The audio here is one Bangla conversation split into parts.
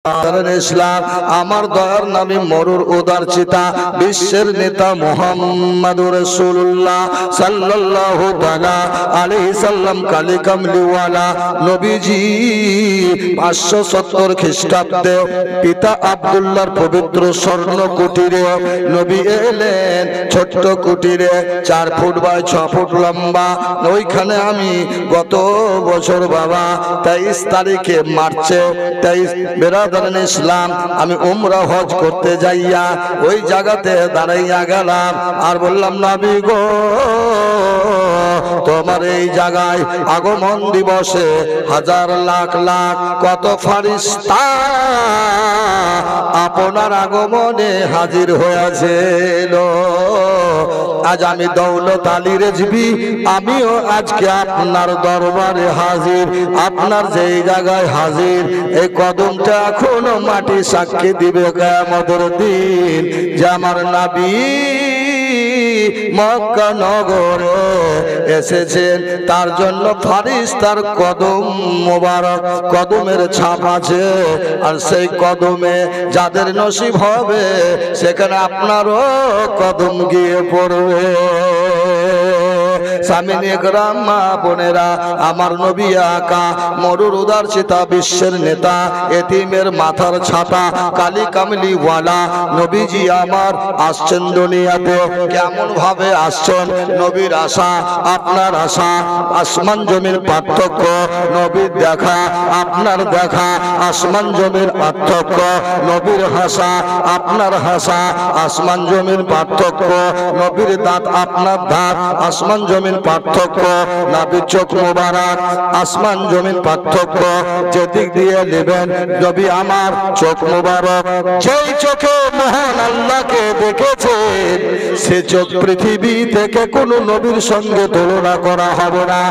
ইসলাম আমার দয়ার নবী মরুর উদার চিতা বিশ্বের নেতা মুহাম্মদুর রাসূলুল্লাহ সাল্লাল্লাহু তাআলা আলাইহি সাল্লাম কালী কামলিওয়ালা নবীজি 570 খ্রিস্টাব্দে পিতা আব্দুল্লাহর পবিত্র স্বর্ণ কুটিরে নবী এলেন। ছোট্ট কুটিরে 4 ফুট বাই 6 ফুট লম্বা। ওইখানে আমি গত বছর বাবা 23 তারিখে মার্চে 23 ইসলাম আমি উমরা হজ করতে যাইয়া ওই জায়গাতে দাঁড়াইয়া গেলাম আর বললাম নবী গো তোমার এই জায়গায় আগমন দিবসে হাজার লাখ লাখ কত ফেরেশতা আপনার আগমনে হাজির হয়েছিল। আজ আমি দৌলত আলী রেজভী আমিও আজকে আপনার দরবারে হাজির। আপনার যেই জায়গায় হাজির এই কদমটা এখনো মাটি সাক্ষী দিবে কিয়ামতের দিন যে আমার নবী মক্কা নগরে এসেছেন। তার জন্য ফেরেশতার কদম মোবারক কদমের ছাপ আছে আর সেই কদমে যাদের নসিব হবে সেখানে আপনারও কদম গিয়ে পড়বে। সামিনে গ্রাম মা বোনেরা আমার নবী আকা মরুর উদার চিতা বিশ্বের নেতা এতিমের মাথার ছাতা কালী কামলিওয়ালা নবীজি আমার আসছেন দুনিয়াতে। কেমন ভাবে আসছেন? নবীর আশা আপনার আশা আসমান জমির পার্থক্য। নবীর দেখা আপনার দেখা আসমান জমির পার্থক্য। নবীর হাসা আপনার হাসা আসমান জমির পার্থক্য। নবীর দাঁত আপনার দাঁত আসমান জমিন পার্থক্য। নবীর চোখ মোবারক আসমান জমিন পার্থক্য। যেদিক দিয়ে নেবেন নবী আমার চোখ মোবারক। যেই চোখে মহান আল্লাহকে দেখেছেন সে চোখ পৃথিবী থেকে কোন নবীর সঙ্গে তুলনা করা হবে না।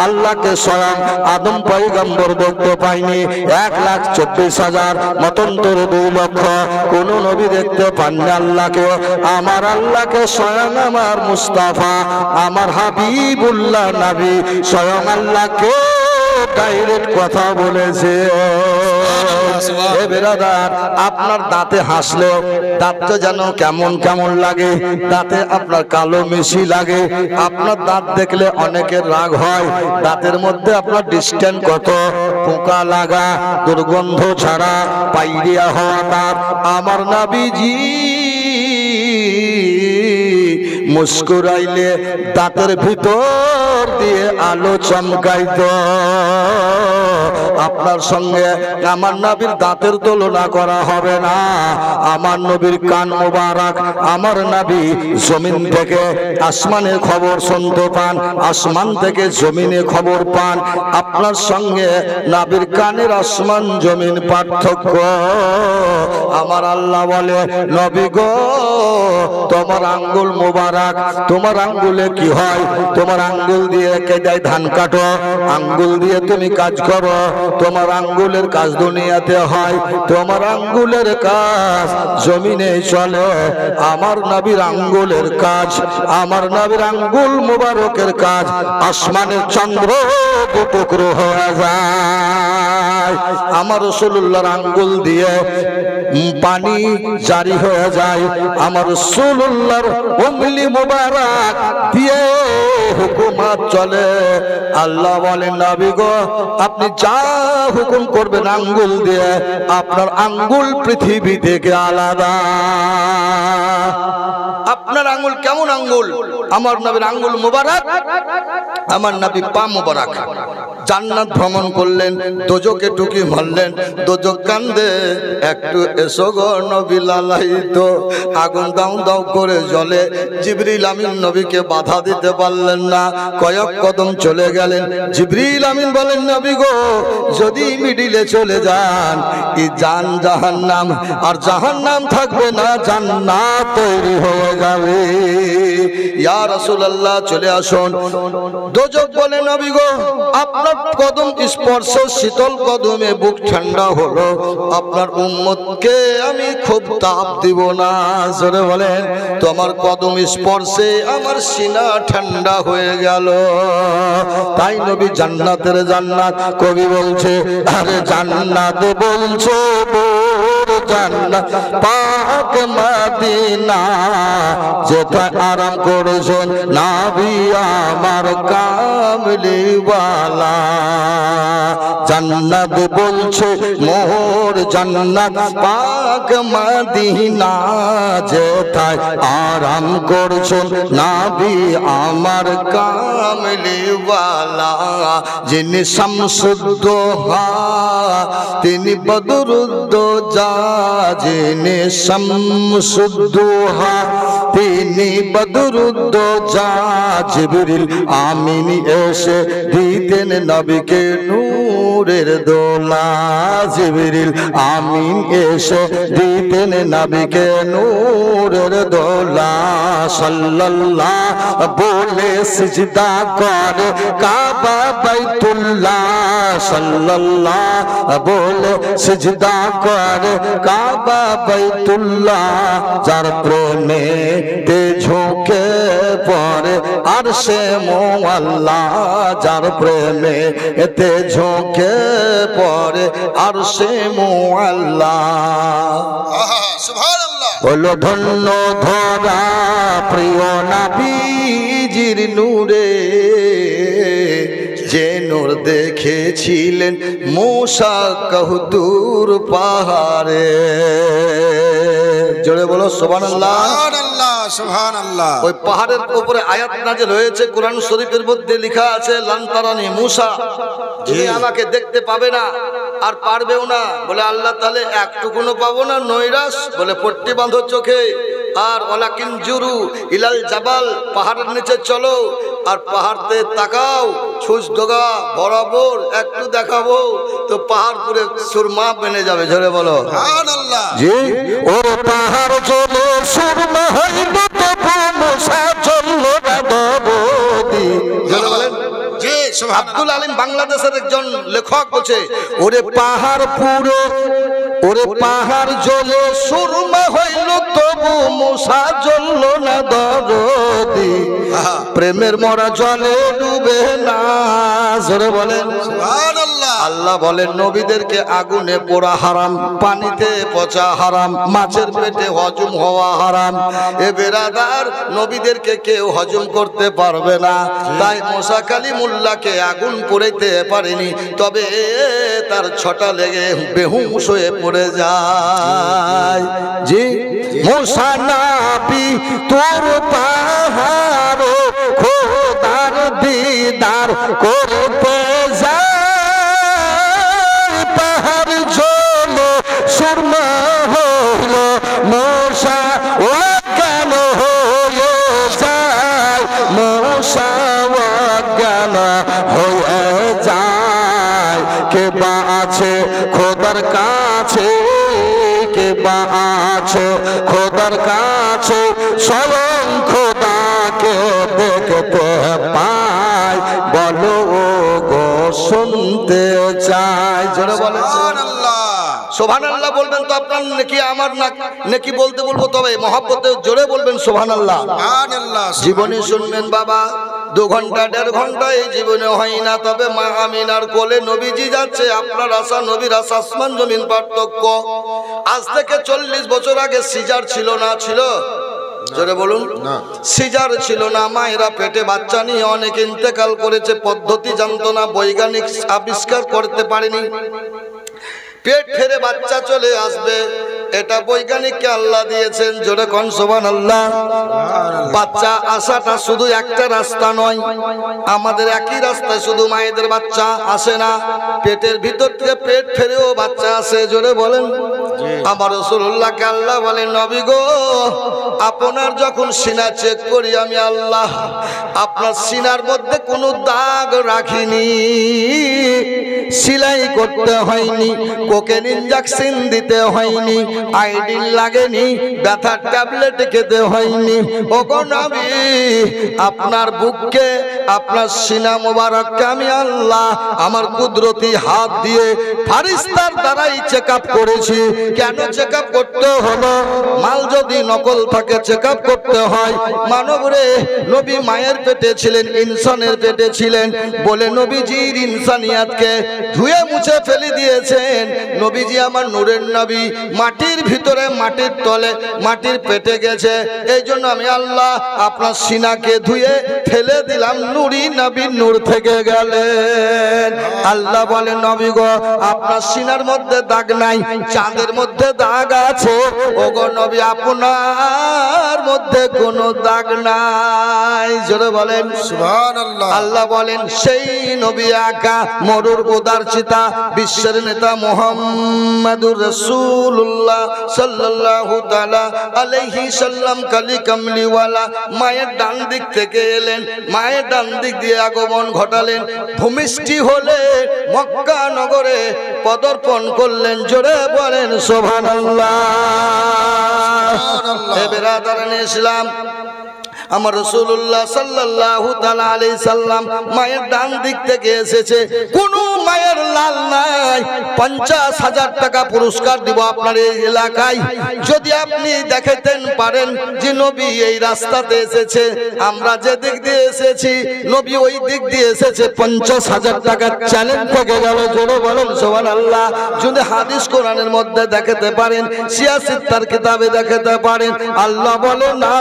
আল্লাহকে স্বয়ং আদম পয়গম্বর দেখতে পাইনি 1,24,000 মতান্তর 2 লক্ষ কোন নবী দেখতে পাননি আল্লাহকে। আমার আল্লাহকে স্বয়ং আমার মুস্তাফা আমার হাবিবুল্লাহ নবী স্বয়ং আল্লাহকে ডাইরেক্ট কথা বলেছে। এ বেরাদার আপনার দাঁতে হাসলেও দাঁতটা যেন কেমন কেমন লাগে। দাঁতে আপনার কালো মিশি লাগে। আপনার দাঁত দেখলে অনেকের রাগ হয়। দাঁতের মধ্যে আপনার ডিস্টেন্স কত পোকা লাগা দুর্গন্ধ ছাড়া পাইরিয়া হওয়া দাঁত। আমার নবীজি মুস্কুরাইলে দাঁতের ভিতর দিয়ে আলো চমকাইত। আপনার সঙ্গে আমার নবীর দাঁতের তুলনা করা হবে না। আমার নবীর কান মোবারক আমার নবী জমিন থেকে আসমানের খবর শুনতে পান আসমান থেকে জমিনে খবর পান। আপনার সঙ্গে নবীর কানের আসমান জমিন পার্থক্য। আমার আল্লাহ বলে নবী গো তোমার আঙ্গুল মোবারক তোমার আঙ্গুলে কি হয়? তোমার আঙ্গুল দিয়ে কেদায় ধান কাটো আঙ্গুল দিয়ে তুমি কাজ করো। তোমার আঙ্গুলের কাজ দুনিয়াতে হয়। তোমার আঙ্গুলের কাজ জমিনে চলে। আমার নবীর আঙ্গুলের কাজ আমার নবীর আঙ্গুল মোবারকের কাজ আসমানের চন্দ্র টুকরো হয়ে যায়। আমার রাসূলুল্লাহর আঙ্গুল দিয়ে পানি জারি হয়ে যায়। আমার রাসূলুল্লাহর উঙ্গলি মোবারক দিয়ে হুকুমত চলে। আল্লাহ বলেন নবী গো আপনি যা হুকুম করবেন আঙ্গুল দিয়ে আপনার আঙ্গুল পৃথিবী থেকে আলাদা। আপনার আঙ্গুল কেমন আঙ্গুল? আমার নবীর আঙ্গুল মোবারক আমার নবী পা মোবারক। জান্নাত ভ্রমণ করলেন দোজকে টুকি মারলেন দোজক কান্দে একটু এসো গো নবী লালায়িত। আগুন দাউ দাউ করে জ্বলে। জিবরিল আমিন নবীকে বাধা দিতে পারলেন না। কয়েক কদম চলে গেলেন। জিবরিল আমিন বলেন নবী গো যদি মিডিলে চলে যান এই জাহান্নাম আর জাহান্নাম থাকবে না জান্নাত তৈরি হয়ে যাবে। ইয়া রাসূলুল্লাহ চলে আসুন। দোজক বলে নবী গো আপনার কদম স্পর্শ শীতল কদমে বুক ঠান্ডা হলো। আপনার উম্মতকে নবীকে আমি খুব তাপ দিব না। জোরে বলেন, তোমার কদম স্পর্শে আমার সিনা ঠান্ডা হয়ে গেল। তাই নবী জান্নাতের জান্নাত, কবি বলছে আরে জান্নাত বলছো জান্নাত পাক মদিনা, যেথায় আরাম করেছেন নবী আমার কামলিওয়ালা। জান্নাত বলছে মোর জান্নাত পাক মদিনা, যেথায় আরাম করছেন নবী আমার কামলিওয়ালা। যিনি শামসুদ্দোহা তিনি বদরুদ্দোজা, যিনি শামসুদ্দোহা তিনি বদরুদ্দোজা। জিবরিল আমিন এসে দিতেন নবীকে নূরের দোলা, জিবরিল আমিন এসে দিতেন নবীকে নূরের দোলা। সাল্লাল্লাহ বলে সিজদা করে কাবা বাইতুল্লাহ, সাল্লাল্লাহ বলে সিজদা করে কাবা বাইতুল্লাহ। যার প্রেমে তে ঝুঁকে পড়ে আরশে মুআল্লা, যার প্রেমে এতে ঝুঁকে পড়ে আরশে মুআল্লা। সুবহানাল্লাহ। বলো ধন্য ধরা প্রিয় নবীজির নূরে, যে নূর দেখেছিলেন মূসা কহতুর পাহাড়ে। জোরে বলো সুবহানাল্লাহ। সুবহানাল্লাহ সুবহানাল্লাহ। ওই পাহাড়ের উপরে আয়াত নাযিল হয়েছে, কোরআন শরীফের মধ্যে লেখা আছে লান তারানি মূসা, তুমি আমাকে দেখতে পাবে না আর পারবেও না। বলে আল্লাহ তাহলে একটুকুনো পাবো না? নৈরাশ বলে পট্টি বাঁধো চোখে, আর ওয়ালাকিন জুরু ইলাল জাবাল, পাহাড়ের নিচে চলো আর পাহাড়তে তাকাও, ছুঁচ ডগা বরাবর একটু দেখাবো তো পাহাড় পুরে সুরমা বেনে যাবে। ঝরে বলো সুবহানাল্লাহ। জি ওর পাহাড় চলে সুরমা হইল তবু মূসা চলল না দবদি। ঝরে বলেন জি সুবহানাল্লাহ। আব্দুল আলিম বাংলাদেশের একজন লেখক বলছে ওরে পাহাড় পুরো, ওরে পাহাড় জ্বলে সুরমা হইল তবু মূসা জ্বলল না দরদি। প্রেমের মরা জলে ডুবে না। জোরে বলেন সুবহানাল্লাহ। আল্লাহ বলেন নবীদেরকে আগুনে পোড়া হারাম, পানিতে পচা হারাম, মাছের পেটে হজম হওয়া হারাম। এ বেরাদার নবীদেরকে কেউ হজম করতে পারবে না। তাই মূসা কালিমুল্লাহকে আগুন পোড়াইতে পারেনি, তবে তার ছটা লেগে বেহুশ হয়ে পড়ে যায়। জি মূসা নবী তোর পাহাড় খোদার দিদার করতে যায়, পাহাড় জ্বলে সুরমা হইল মূসা অজ্ঞান হয়ে যায়, মূসা অজ্ঞান হয়ে যায়। কে বা আছে খোদার কাছে, কে বা আছে খোদার কাছে, স্বয়ং খোদাকে দেখতে পায়, বলো গো শুনতে চাই। জোরে বলেন সুবহানাল্লাহ। সুবহানাল্লাহ বলবেন তো আপনার নেকি আমার না নেকি বলতে বলবো, তবে মহব্বতে জোরে বলবেন সুবহানাল্লাহ। সুবহানাল্লাহ। জীবনে শুনবেন বাবা 2 ঘন্টা 1.5 ঘন্টা এই জীবনে হয় না, তবে মা আমিনার কোলে নবীজি যাচ্ছে, আপনার আশা নবীর আশা আসমান জমিন পার্থক্য। আজ থেকে 40 বছর আগে সিজার ছিল না? ছিল? জোরে বলুন। সিজার ছিল না, মায়েরা পেটে বাচ্চা নিয়ে অনেক ইন্তেকাল করেছে, পদ্ধতি জানতো না, বৈজ্ঞানিক আবিষ্কার করতে পারেনি। পেট ফেরে বাচ্চা চলে আসবে, এটা বৈজ্ঞানিককে আল্লাহ দিয়েছেন। জোরে কোন সুবহানাল্লাহ। বাচ্চা আসাটা শুধু একটা রাস্তা নয়, আমাদের একই রাস্তায় শুধু মায়েদের বাচ্চা আসে না, পেটের ভিতর থেকে পেট ফেরেও বাচ্চা আসে। জোরে বলেন। আমার রাসূলুল্লাহকে আল্লাহ বলেন নবী গো আপনার যখন সিনা চেক করি আমি আল্লাহ, আপনার সিনার মধ্যে কোনো দাগ রাখিনি, সেলাই করতে হয়নি, কোকেন ইনজেকশন দিতে হয়নি, আইডিন লাগেনি, ব্যথার ট্যাবলেট খেতে হয়নি। ওগো নবী, আপনার বুককে, আপনার সিনা মোবারককে আমি আল্লাহ আমার কুদরতি হাত দিয়ে ফারিস্তার দ্বারাই চেক আপ করেছি। কেন চেক আপ করতে হলো? মাল যদি নকল থাকে চেক আপ করতে হয়। মানব রে, নবী মায়ের পেটে ছিলেন, ইনসানের পেটে ছিলেন বলে নবীজির ইনসানিয়াতকে ধুয়ে মুছে ফেলে দিয়েছেন। নবীজি আমার নূরের নবী, মাটির ভিতরে, মাটির তলে, মাটির পেটে গেছে। এই জন্য আমি আল্লাহ আপনার সিনাকে ধুয়ে ফেলে দিলাম, নূরি নবী নূর থেকে গেলেন। আল্লাহ বলেন নবী গো, আপনার সিনার মধ্যে দাগ নাই, চাঁদের মধ্যে দাগ আছে। ওগো নবী, আপনার মধ্যে কোনো দাগ নাই। জোরে বলেন সুবহানাল্লাহ। আল্লাহ বলেন সেই নবী আকা মরুর উদার চিতা বিশ্বের নেতা মুহাম্মাদুর রাসূলুল্লাহ সাল্লাল্লাহু তাআলা আলাইহি সাল্লাম কালি কামলিওয়ালা মায়ের ডান দিক থেকে এলেন, মায়ের ডান দিক দিয়ে আগমন ঘটালেন, ভূমিষ্ঠি হলে মক্কা নগরে পদার্পণ করলেন। জোরে বলেন সুবহানাল্লাহ। হে বেরাদারানে ইসলাম, আমার রাসূলুল্লাহ সাল্লাল্লাহু তাআলা আলাইহি সাল্লাম মায়ের ডান দিক থেকে এসেছে। কোন মায়ের লাল নাই। 50,000 টাকা পুরস্কার দিব আপনার এই এলাকায় যদি আপনি দেখাতেন পারেন যে নবী এই রাস্তাতে এসেছে, আমরা যে দিক দিয়ে এসেছি নবী ওই দিক দিয়ে এসেছে। 50,000 টাকা চ্যালেঞ্জ থেকে গেল। জোরে বলেন সুবহানাল্লাহ। যদি হাদিস কোরআনের মধ্যে দেখাতে পারেন, সিয়াসিত্তার কিতাবে দেখাতে পারেন, আল্লাহ বলে না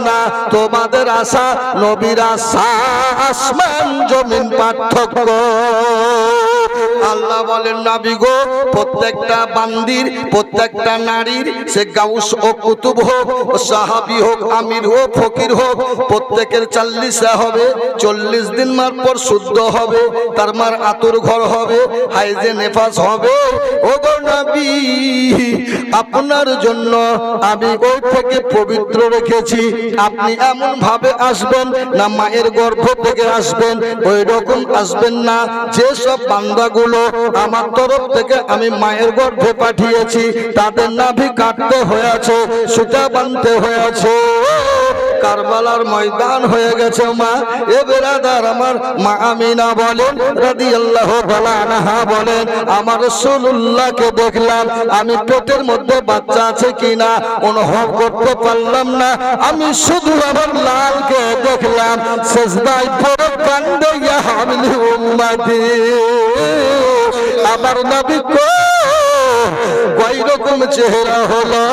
না, তোমাদের আশা নবীর আশা আসমান জমিন পার্থক্য। আল্লাহ বলেন নবী গো, প্রত্যেকটা বান্দির, প্রত্যেকটা নারীর, সে গাউস ও কুতুব হোক, সাহাবী হোক, আমির হোক, ফকির হোক, প্রত্যেকের 40 হবে, 40 দিন মার পর শুদ্ধ হবে, তার মার আতুর ঘর হবে, হাইজে নেফাস হবে। ওগো নবী, আপনার জন্য আমি ওই থেকে পবিত্র রেখেছি। আপনি এমন ভাবে আসবেন না মায়ের গর্ভ থেকে আসবেন, ওই রকম আসবেন না। যে সব বান্দাগুলো আমার তরফ থেকে আমি মায়ের গর্ভে পাঠিয়েছি, তাদের নাভি কাটতে হয়েছে, সুতা বাঁধতে হয়েছে। কারবালার ময়দান হয়ে গেছে মা। এ বেরাদার, আমার মা আমিনা বলেন রাদিয়াল্লাহু তাআলা আনহা বলেন, আমার রাসূলুল্লাহকে দেখলাম, আমি পেটের মধ্যে বাচ্চা আছে কিনা অনুভব করতে পারলাম না। আমি শুধু আমার লালকে দেখলাম, সিজদায় পড়ে কান্দে, ইয়া হামলি উম্মতি। আমার নবী কই রকম চেহারা হলো,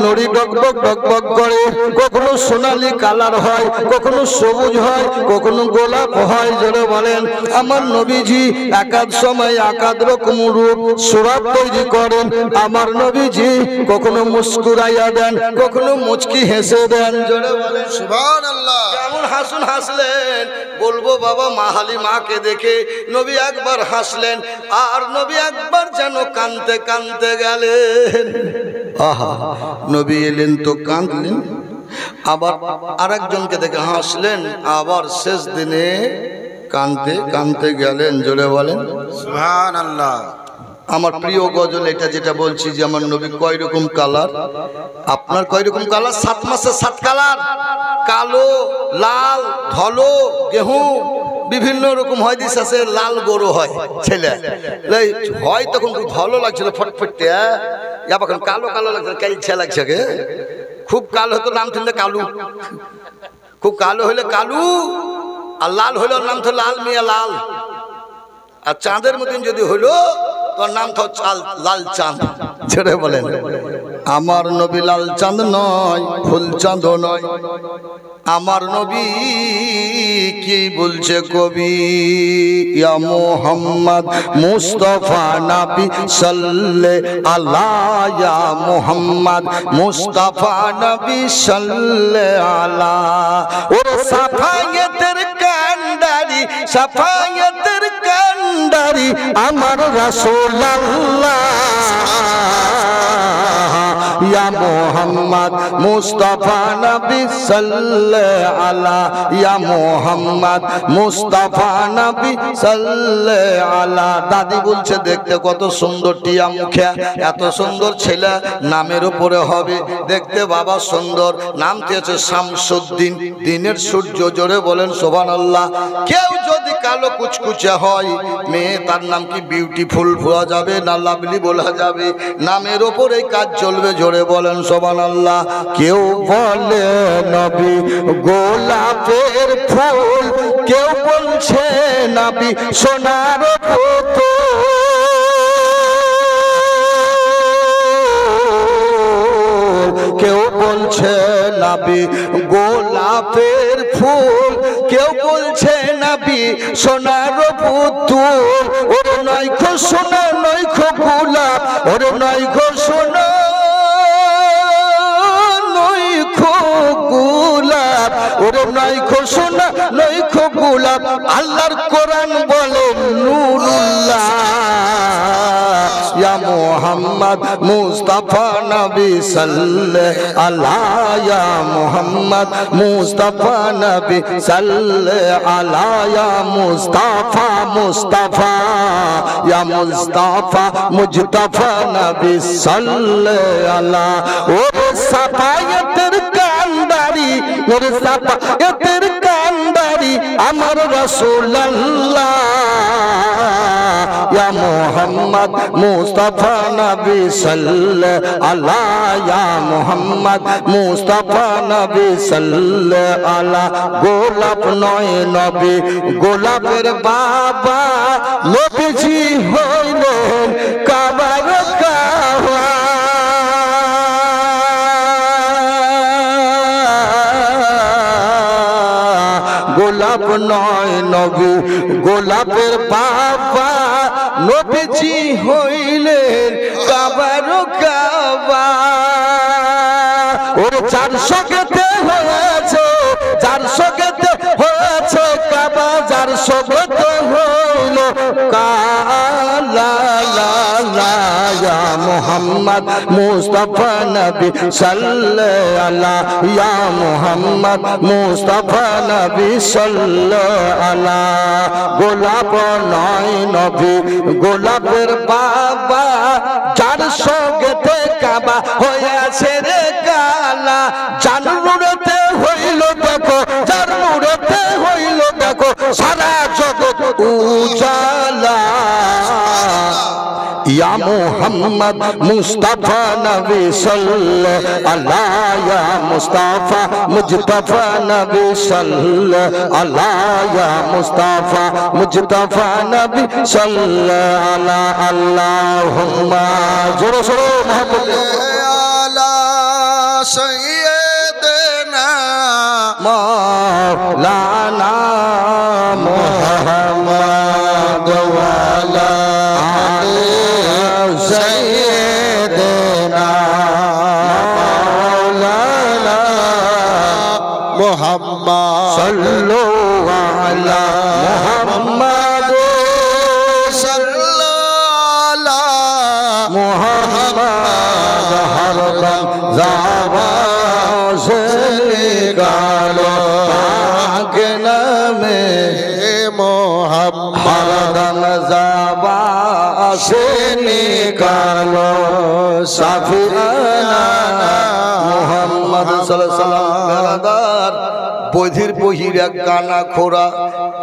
নড়ি ডকবক ডকবক করে, কখনো সোনালী কালার হয়, কখনো সবুজ হয়, কখনো গোলাপ হয়। জোরে বলেন আমার নবীজি একাদ সময় একাদ রকম রূপ সুরাত তৈরি করেন। আমার নবীজি কখনো মুস্কুরাইয়া দেন, কখনো মুচকি হেসে দেন। জোরে বলেন সুবহানাল্লাহ। কেমন হাসুন হাসলেন বলবো বাবা, মা হালিমাকে দেখে নবী একবার হাসলেন, আর নবী একবার যেন কাঁদতে কাঁদতে গেলেন। আহা, নবী এলেন তো কাঁদলেন, আবার আরেকজনকে দেখে হাসলেন, আবার শেষ দিনে কাঁদতে কাঁদতে গেলেন। জোরে বলেন সুবহানাল্লাহ। আমার প্রিয় গজল এটা, যেটা বলছি যে আমার নবী কয় রকম কালার, আপনার কয় রকম কালার? 7 মাসে 7 কালার, কালো, লাল, ধলো, গেহু, বিভিন্ন রকম হয়। দিস আছে লাল গরু হয়, ছেলে হয় তখন খুব ভালো লাগছিল, ফটফটে। এখন কালো কালো লাগছে, কাইছে লাগছে গে। খুব কালো হতো নাম শুনলে কালু, খুব কালো হইলে কালু, আর লাল হইলে নাম তো লাল মিয়া লাল। আর চাঁদের মতন যদি হইলো তোর নাম তো লাল চাঁদ। ছেড়ে বলেন আমার নবী লাল চাঁদ নয়, ফুল চাঁদ নয়। আমার নবী কি বলছে কবি, ইয়া মুহাম্মদ মুস্তাফা নবী সাল্লাল্লাহু আলা, ইয়া মুহাম্মদ মুস্তাফা নবী সাল্লাল্লাহু আলা। ওর সাফায়েতের কান্ডারি, সাফায়েতের কান্ডারি আমার রাসূলুল্লাহ, ইয়া মুহাম্মদ মুস্তাফা নবী সাল্লাল্লাহু আলা ইয়া মুহাম্মদ মুস্তাফা নবী সাল্লাল্লাহু আলা। দাদি বলছে দেখতে কত সুন্দর টিয়া মুখে, এত সুন্দর ছেলে নামের উপরে হবে, দেখতে বাবা সুন্দর, নাম দিয়েছে শামসুদ্দিন, দিনের সূর্য। জোরে বলেন সুবহানাল্লাহ। কেউ যদি কালো কুচকুচে হয় মেয়ে, তার নাম কি বিউটিফুল বলা যাবে না লাভলি বলা যাবে? নামের ওপরেই কাজ চলবে। জোরে বলেন সুবহানাল্লাহ। কেউ বলে নবী গোলাপের ফুল, কেউ বলছে নবী সোনার পুতুল, কেউ বলছে নবী গোলাপের ফুল, কেউ বলছে নবী সোনার পুতুল। ওরে নয়খো সোনা নয়খো গোলাপ, ওরে নয়খো সোনা নয়খো গোলাপ, ওরে নয়খো সোনা নয়খো গোলাপ। আল্লাহর কোরআন বলে নূরুল্লাহ। ইয়া মুহাম্মদ মুস্তাফা নবী সাল্লাল্লাহু আলাইহি ইয়া মুহাম্মদ মুস্তাফা নবী সাল্লাল্লাহু আলাইহি ইয়া মুস্তাফা মুস্তাফা ইয়া মুস্তাফা মুজতাফা নবী সাল্লাল্লাহু আলাইহি। ওরে সাফায়াতের কান্দারি, ওরে সাফায়াতের কান্দারি আমার রাসূলুল্লাহ। ইয়া মুহাম্মদ মুস্তাফা নবী সাল্লাল্লাহু আলাইহি ইয়া মুহাম্মদ মুস্তাফা নবী সাল্লাল্লাহু আলাইহি। গোলাপ নয় নবী গোলাপের বাবা, নবীজি হইলেন কাবার কাবা। গোলাপ নয় নবী গোলাপের বাবা, নবীজি হইলেন কাবার কাবা। ওর 400 গেতে হয়েছে, 400 গেতে হয়েছে কাবা, 400 গেতে হইল কালা। ইয়া মুহাম্মদ মুস্তাফা নবী সাল্লাল্লাহু আলাইহি ইয়া মুহাম্মদ মুস্তাফা নবী সাল্লাল্লাহু আলাইহি। গোলাপ নয় নবী গোলাপের বাবা, 400 গেতে কাবা হয়েছে রে কালা। জানুরতে হইল দেখো, জানুরতে হইল দেখো সারা জগৎ উজালা। ইয়া মুহাম্মদ মুস্তাফা নবী সাল্লাল্লাহু আলাইহি ইয়া মুস্তাফা মুজতাফা নবী সাল্লাল্লাহু আলাইহি ইয়া মুস্তাফা মুজতাফা নবী সাল্লাল্লাহু আলাইহি। আল্লাহুম্মা জোরে জোরে মুহাম্মদ আলা সাইয়্যিদিনা মাওলানা মুহাম্মদ ওয়া আলা সাইয়্যিদিনা মাওলানা মুহাম্মদ সাল্লাল্লাহু আলা মুহাম্মদ সাল্লাল্লাহু মুহাম্মদ হরদম জাওয়াজে গালো পাক নামে মুহাম্মদ হরদম জাওয়াজে নিকালো সাফিয়ানা মুহাম্মদ সাল্লাল্লাহু আলাইহি ওয়াসাল্লাম। বধির বহিরা কানা খোরা,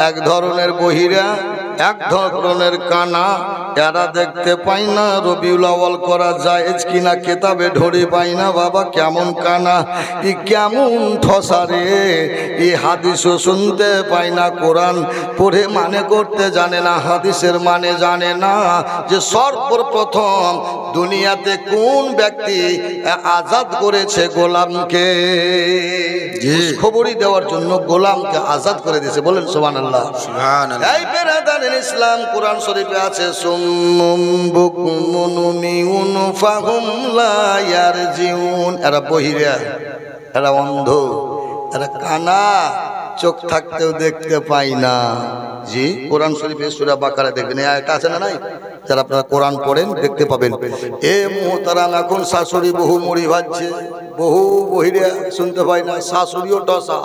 এক ধরনের বহিরা এক ধরনের কানা, এরা দেখতে পাই না। রবিউল আউয়াল করা জায়েজ কিনা কেতাবে ধরে পাই না। বাবা কেমন কানা, ই কেমন ঠসারে, এই হাদিসও শুনতে পাই না। কোরআন পড়ে মানে করতে জানে না, হাদিসের মানে জানে না। যে সর্বপ্রথম দুনিয়াতে কোন ব্যক্তি আজাদ করেছে গোলামকে, খবরই দেওয়ার জন্য গোলামকে আজাদ করে দিয়েছে। বলেন সুবহানাল্লাহ। সুবহানাল্লাহ। এই বেরাদার ইসলাম কোরআন শরীফে আছে সুম্মুম বুকুমুন উমিউন ফাহুম লা ইয়ারজিউন। এরা বহিরা, এরা অন্ধ, এরা কানা, চোখ থাকতেও দেখতে পাই না। জি কোরআন শরীফে সূরা বাকারা দেখবেন, এই আয়াতটা আছে না নাই? যারা আপনারা কোরআন পড়েন দেখতে পাবেন। এ মোহতারাম এখন শাশুড়ি বহু মুড়ি ভাজছে, বহু বহিরে শুনতে পাই না, শাশুড়িও টসা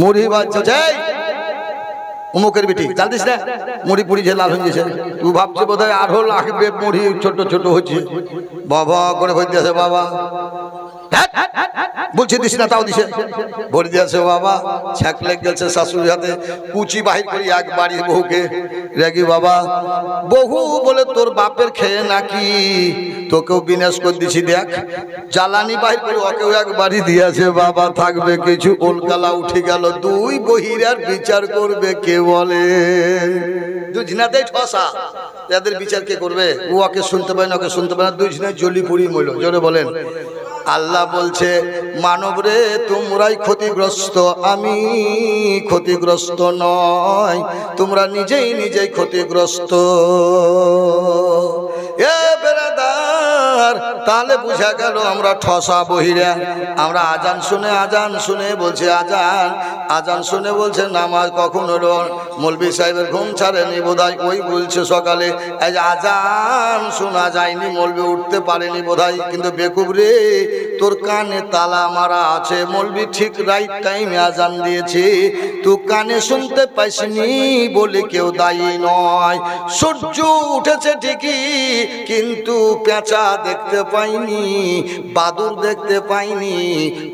মুড়ি ভাজছে। অমুকের বেটি জানতিস না মুড়ি পুড়ি যে লাল হয়ে গেছে, তুই ভাবছে বোধ হয় আরো লাগবে মুড়ি, ছোট ছোট হচ্ছে, বাবা করে ভরে দিয়েছে বাবা, বলছে দিস না তাও দিছে, ভরে দিয়েছে বাবা। ছ্যাঁক লেগ গেছে শাশুড়ি হাতে, কুচি বাহির করি একবারই বহুকে রেগি, বাবা বহু বলে তোর বাপের খেয়ে নাকি তোকেও বিনাশ করে দিছি, দেখ জ্বালানি বাহির করে ওকেও একবারই দিয়েছে বাবা, থাকবে কিছু? ওলকালা উঠে গেল, দুই বহিরার বিচার করবে কে বলে? দুই ঝিনাতেই ঠসা, তাদের বিচার কে করবে? ও ওকে শুনতে পায় না, ওকে শুনতে পায় না, দুই ঝিনায় জলি পুড়ি মইল। জোরে বলেন। আল্লাহ বলছে মানব রে তোমরাই ক্ষতিগ্রস্ত, আমি ক্ষতিগ্রস্ত নয়, তোমরা নিজেই নিজেই ক্ষতিগ্রস্ত। এ বেরাদার, তাহলে বুঝা গেল আমরা ঠসা বহিরা। আমরা আজান শুনে বলছে আজান শুনে বলছে নামাজ কখন হলো? মৌলভী সাহেবের ঘুম ছাড়েনি বোধহয়, ওই বলছে সকালে আজান শোনা যায়নি, মৌলভী উঠতে পারেনি বোধহয়। কিন্তু বেকুব রে, তোর কানে তালা মারা আছে, মৌলভী ঠিক রাইট টাইমে আজান দিয়েছে, তুই কানে শুনতে পাইসনি বলে কেউ দায়ী নয়। সূর্য উঠেছে ঠিকই, কিন্তু পেঁচা দেখতে পাইনি, বাদুর দেখতে পাইনি।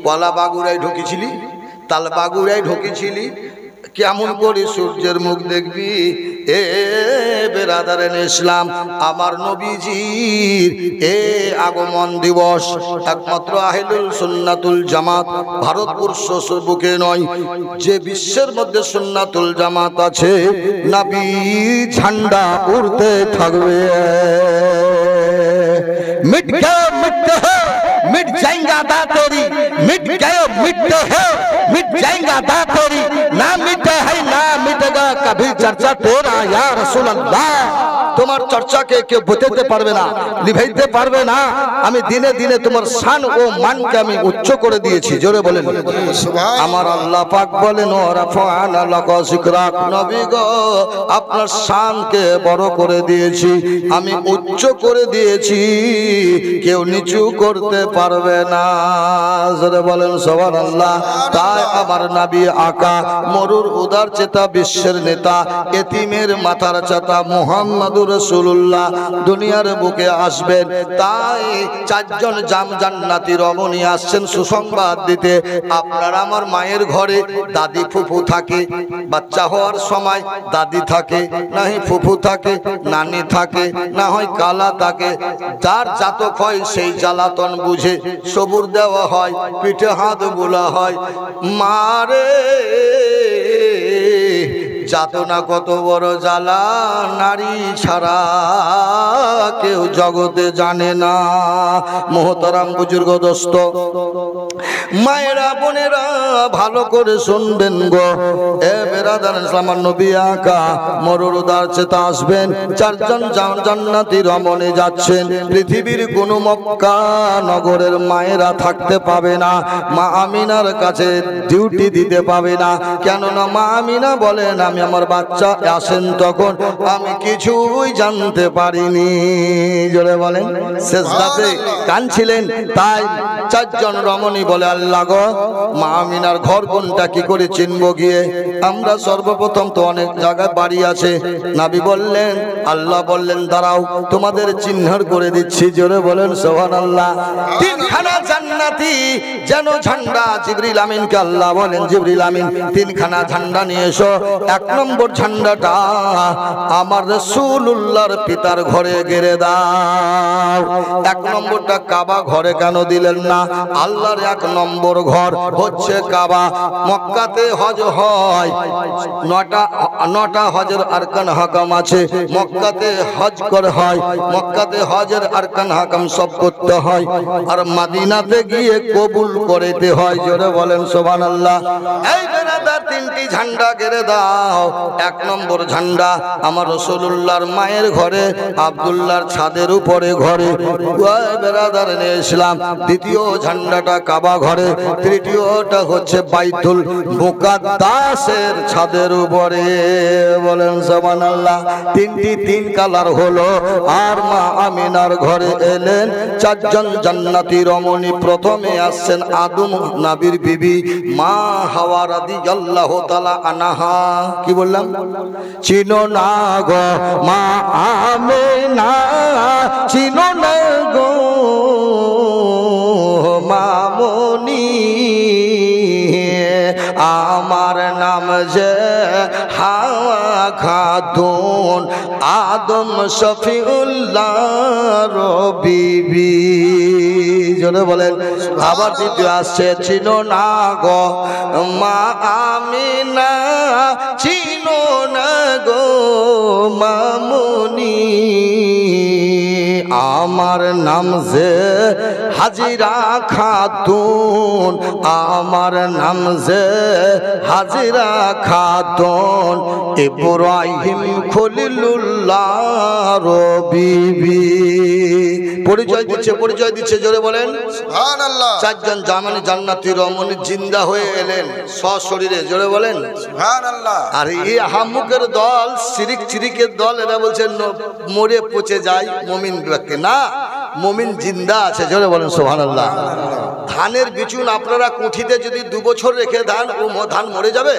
কলা বাগুড়ায় ঢুকেছিলি, তাল বাগুড়ায় ঢুকেছিলি, কেমন করে সূর্যের মুখ দেখবি? এ বেরাদারেন ইসলাম, আমার নবীজির এ আগমন দিবস একমাত্র আহলুল সুন্নাতুল জামাত ভারতবর্ষ বুকে নয়, যে বিশ্বের মধ্যে সুন্নাতুল জামাত আছে, নবী ঝান্ডা উড়তে থাকবে। मिट गए मिटते हो, मिट जाएगा दातोरी, मिट गए मिटते हो, मिट जाएगा दातोरी, ना मिटे है ना मिटेगा कभी चर्चा तेरा या रसूल अल्लाह। তোমার চর্চাকে কেউ বোঝাতে পারবে না, নিভাইতে পারবে না। আমি দিনে দিনে তোমার শান ও মানকে আমি উচ্চ করে দিয়েছি। জোরে বলেন আমার আল্লাহ পাক বলেন ওয়ারাফা'না লাকা যিকরাক, নবী গো আপনার শানকে বড় করে দিয়েছি, আমি উচ্চ করে দিয়েছি, কেউ নিচু করতে পারবে না। জোরে বলেন সুবহানাল্লাহ। তাই আমার নবী আকা মরুর উদার চেতা বিশ্বের নেতা এতিমের মাথার চাতা মুহাম্মদুর রাসূলুল্লাহ দুনিয়ার বুকে আসবেন। তাই চারজন জান্নাতি রমণী আসছেন সুসংবাদ দিতে। আপনার আমার মায়ের ঘরে দাদি ফুফু থাকে, বাচ্চা হওয়ার সময় দাদি থাকে, নাহি ফুফু থাকে, নানি থাকে, না হয় কালা থাকে। যার জাতক হয় সেই জ্বালাতন বুঝে সবুর দেওয়া হয়, পিঠে হাত বোলা হয়। মারে যাতনা কত বড় জ্বালা, নারী ছাড়া কেউ জগতে জানে না। মোহতারাম বুজুর্গ দোস্ত মায়েরা বোনেরা ভালো করে শুনবেন গো। এ বেরাদার ইসলাম, নবী আকা মরুর উদার চেতা আসবেন, চারজন জান্নাতি রমণী যাচ্ছেন। পৃথিবীর কোন মক্কা নগরের মায়েরা থাকতে পাবে না, মা আমিনার কাছে ডিউটি দিতে পাবে না। কেননা মা আমিনা বলেন আমি আমার বাচ্চা আসেন তখন আমি কিছুই জানতে পারিনি। জোরে বলেন সেজদাতে কাঁদছিলেন। তাই চারজন রমণী বলে আল্লাহ গো মা আমিনার ঘর কোনটা কি করে চিনবো গিয়ে? আমরা সর্বপ্রথম তো অনেক জায়গায় বাড়ি আছে। নবী বললেন, আল্লাহ বললেন দাঁড়াও তোমাদের চিহ্ন করে দিচ্ছি। জোরে বলেন সুবহানাল্লাহ। তিনখানা জান্নাতি যেন ঝান্ডা, জিবরিল আমিনকে আল্লাহ বলেন জিবরিল আমিন তিনখানা ঝান্ডা নিয়ে এসো। এক নম্বর ঝান্ডাটা আমার রাসূলুল্লাহর পিতার ঘরে গেড়ে দাও। এক নম্বরটা কাবা ঘরে কেন দিলেন না? আল্লাহর এক নম্বর ঘর হচ্ছে কাবা। মক্কাতে হজ হয়, নটা হজের আরকান হাকাম আছে। মক্কাতে হজ করে হয়, মক্কাতে হজের আরকান হাকাম সব করতে হয়, আর মদিনাতে গিয়ে কবুল করতে হয়। জোরে বলেন সুবহানাল্লাহ। এই বেরাদার তিনটি ঝান্ডা গেড়ে দাও। এক নম্বর ঝান্ডা আমার রাসূলুল্লাহর মায়ের ঘরে, আব্দুল্লাহর ছাদের উপরে ঘরে বেরাদার নিয়ে ইসলাম। দ্বিতীয় ঝান্ডাটা কাবা ঘরে, তৃতীয়টা হচ্ছে বাইতুল মুকাদ্দাসের ছাদের উপরে। বলেন সুবহানাল্লাহ। তিনটি তিন কালার হলো। আর মা আমিনার ঘরে এলেন চারজন জান্নাতি রমণী। প্রথমে আসছেন আদম নবীর বিবি মা হাওয়া রাদিয়াল্লাহু তাআলা আনহা। কি বললাম? চিনো না গো মা আমিনা, চিনো না গো মামনি, আমার নাম যে হাওয়া খাতুন, আদম শফিউল্লাহর বিবি। জোরে বলেন। আবার দ্বিতীয় আসছে চিনো না গো মা আমিনা, চিনো না গো মামুনি, আমার নাম যে হাজিরা খাতুন, আমার নাম যে হাজিরা খাতুন, ইব্রাহিম খলিলুল্লাহর বিবি। পরিচয় দিচ্ছে, পরিচয় দিচ্ছে। জোরে বলেন সুবহানাল্লাহ। চারজন জামানি জান্নাতি রমণী জিন্দা হয়ে এলেন সশরীরে। জোরে বলেন সুবহানাল্লাহ। আর এই হামুকের দল, শিরিক চিরিকের দল, এরা বলছেন মরে পচে যায় মুমিন ব্যক্তি না, মুমিন জিন্দা আছে। জোরে বলেন সুবহানাল্লাহ। ধানের বিচুন আপনারা কুঠিতে যদি 2 বছর রেখে দেন, ও ধান মরে যাবে?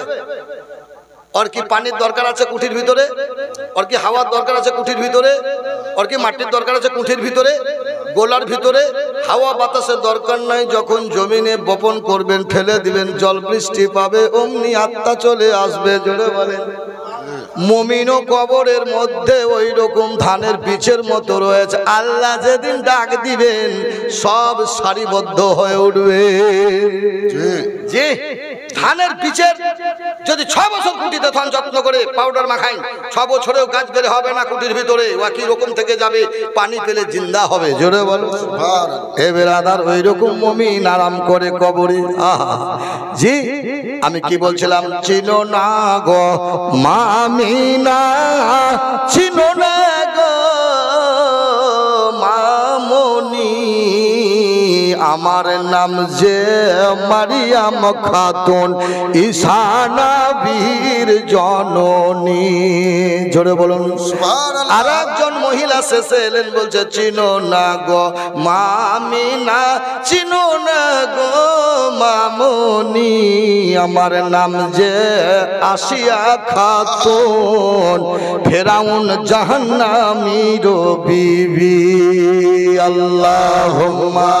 ওর কি পানির দরকার আছে কুঠির ভিতরে? ওর কি হাওয়ার দরকার আছে কুঠির ভিতরে? ওর কি মাটির দরকার আছে কুঠির ভিতরে, গোলার ভিতরে? হাওয়া বাতাসের দরকার নাই। যখন জমিনে বপন করবেন, ফেলে দিবেন, জল বৃষ্টি পাবে, অমনি আত্মা চলে আসবে। জোরে বলেন। মুমিনও কবরের মধ্যে ওই রকম ধানের বীজের মতো রয়েছে। আল্লাহ যেদিন ডাক দিবেন সব সারিবদ্ধ হয়ে উঠবে। জি, ধানের বীজের যদি 6 বছর কুটিতে ধান যত্ন করে পাউডার মাখাই, 6 বছরেও গাছ বের হবে না কুটির ভিতরে, ও কি রকম থেকে যাবে, পানি পেলে জিন্দা হবে। জোরে বলো এ বেরাদার। ওই রকম মুমিন আরাম করে কবরে। আহা জি, আমি কি বলছিলাম? চিনো না গো মামিনা, চিনো না গো মামনি, আমার নাম যে মারিয়াম খাতুন, ঈসা নবীর জননী। জোরে বলুন সুবহানাল্লাহ। আর একজন মহিলা শেষে এলেন, বলছে চিনো না গো মামিনা, চিনো না গো মামনি, আমার নাম যে আসিয়া খাতুন, ফেরাউন জাহান্নামীর বিবি। আল্লাহুম্মা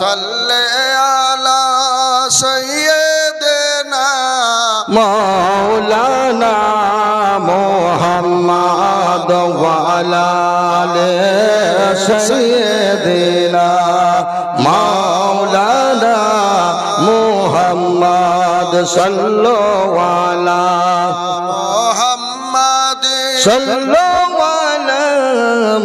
সাল্লি আলা সাইয়্যিদিনা মাওলানা মুহাম্মদ ওয়া আলা আলি সাইয়্যিদিনা মাওলানা মুহাম্মদ সাল্লাল্লাহু আলা মুহাম্মাদ সাল্লাল্লাহু আলা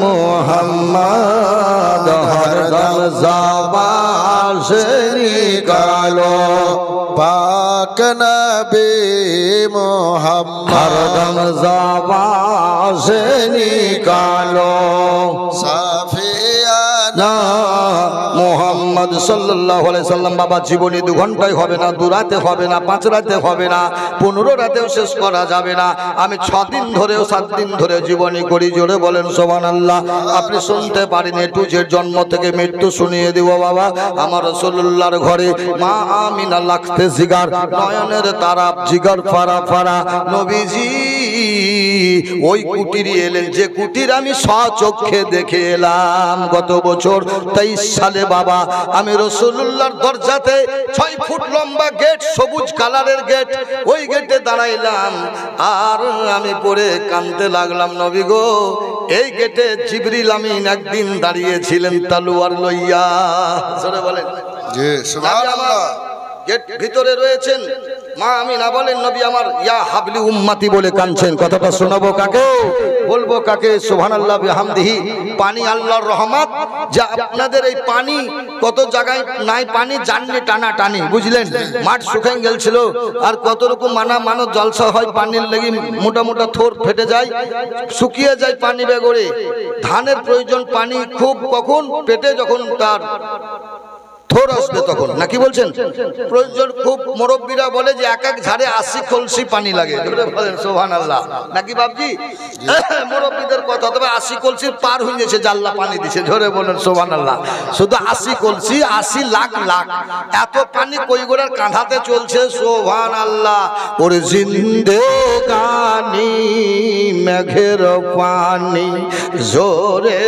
মুহাম্মদ। হরদম ज़बान से निकालो पाक नबी मोहम्मद, हरदम ज़बान से निकालो साफियाना মোহাম্মদ সাল্লাল্লাহু আলাইহি সাল্লাম। বাবা জীবনী 2 ঘন্টায় হবে না, 2 রাতে হবে না, 5 রাতে হবে না, 15 রাতেও শেষ করা যাবে না। আমি 6 দিন ধরেও 7 দিন ধরে জীবনী করি। জোরে বলেন সুবহানাল্লাহ। আপনি শুনতে পারেন এ টু জেড, জন্ম থেকে মৃত্যু শুনিয়ে দিব বাবা। আমার রাসূলুল্লাহর ঘরে মা আমিনা লাগতে জিগার, নয়নের তারা জিগার ফারা ফারা। নবীজি ওই কুটিরে এলেন, যে কুটির আমি স্বচক্ষে দেখে এলাম গত বছর 23 সালে বাবা। আমি রাসূলুল্লাহর দরজাতে 6 ফুট লম্বা গেট, সবুজ কালারের গেট, ওই গেটে দাঁড়াইলাম আর আমি পড়ে কাঁদতে লাগলাম, নবী গো এই গেটে জিবরিল আমিন একদিন দাঁড়িয়েছিলেন তলোয়ার লইয়া। জোরে বলেন জি সুবহানাল্লাহ। গেট ভিতরে রয়েছেন মা আমিনা বলেন নবী আমার ইয়া হাবলি উম্মতি বলে কাঁদছেন। কথাটা শোনাবো কাকে, বলবো কাকে? সুবহানাল্লাহ বিহামদিহি। পানি আল্লাহর রহমত। যা আপনাদের এই পানি কত জায়গায় নাই পানি জাননি টানা টানি, বুঝলেন? মাঠ শুকিয়ে গেছিল আর কত রকম মানব জলসা হয় পানির লাগি, মোটা মোটা থোর ফেটে যায়, শুকিয়ে যায় পানি বেগরে। ধানের প্রয়োজন পানি খুব, কখন পেটে যখন তার থোর আসবে তখন, নাকি বলছেন? প্রয়োজন খুব। মুরব্বীরা বলে যে এক এক ঝাড়ে 80 কলসি পানি লাগে, বলেন সুবহানাল্লাহ, নাকি বাপজি? মুরব্বীদের কথা। তবে 80 কলসির পার হয়ে গেছে জাল্লা পানি দিছে, জোরে বলেন সুবহানাল্লাহ। শুধু 80 কলসি, 80 লাখ লাখ এত পানি কই গোড়ার কাঁধাতে চলছে, সুবহানাল্লাহ। ওরে জিন্দেগানি মেঘের পানি জোরে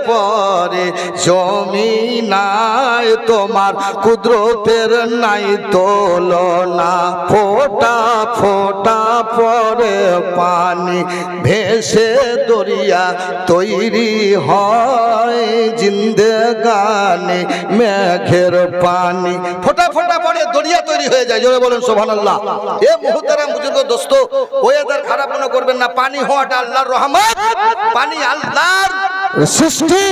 পরে জমিনায়, তোমার কুদরতের নাই তুলনা। ফোঁটা ফোঁটা পরে পানি ভেসে দরিয়া তৈরি হয়, জিন্দেগানি মেঘের পানি। ফোঁটা ফোঁটা পরে দরিয়া তৈরি হয়ে যায়, জোরে বলেন সুবহানাল্লাহ। এ মুহতারাম বুজুর্গ দোস্ত, ওয়েদার খারাপ মনে করবেন না। পানি হওয়াটা আল্লাহর রহমত, পানি আল্লাহর সৃষ্টি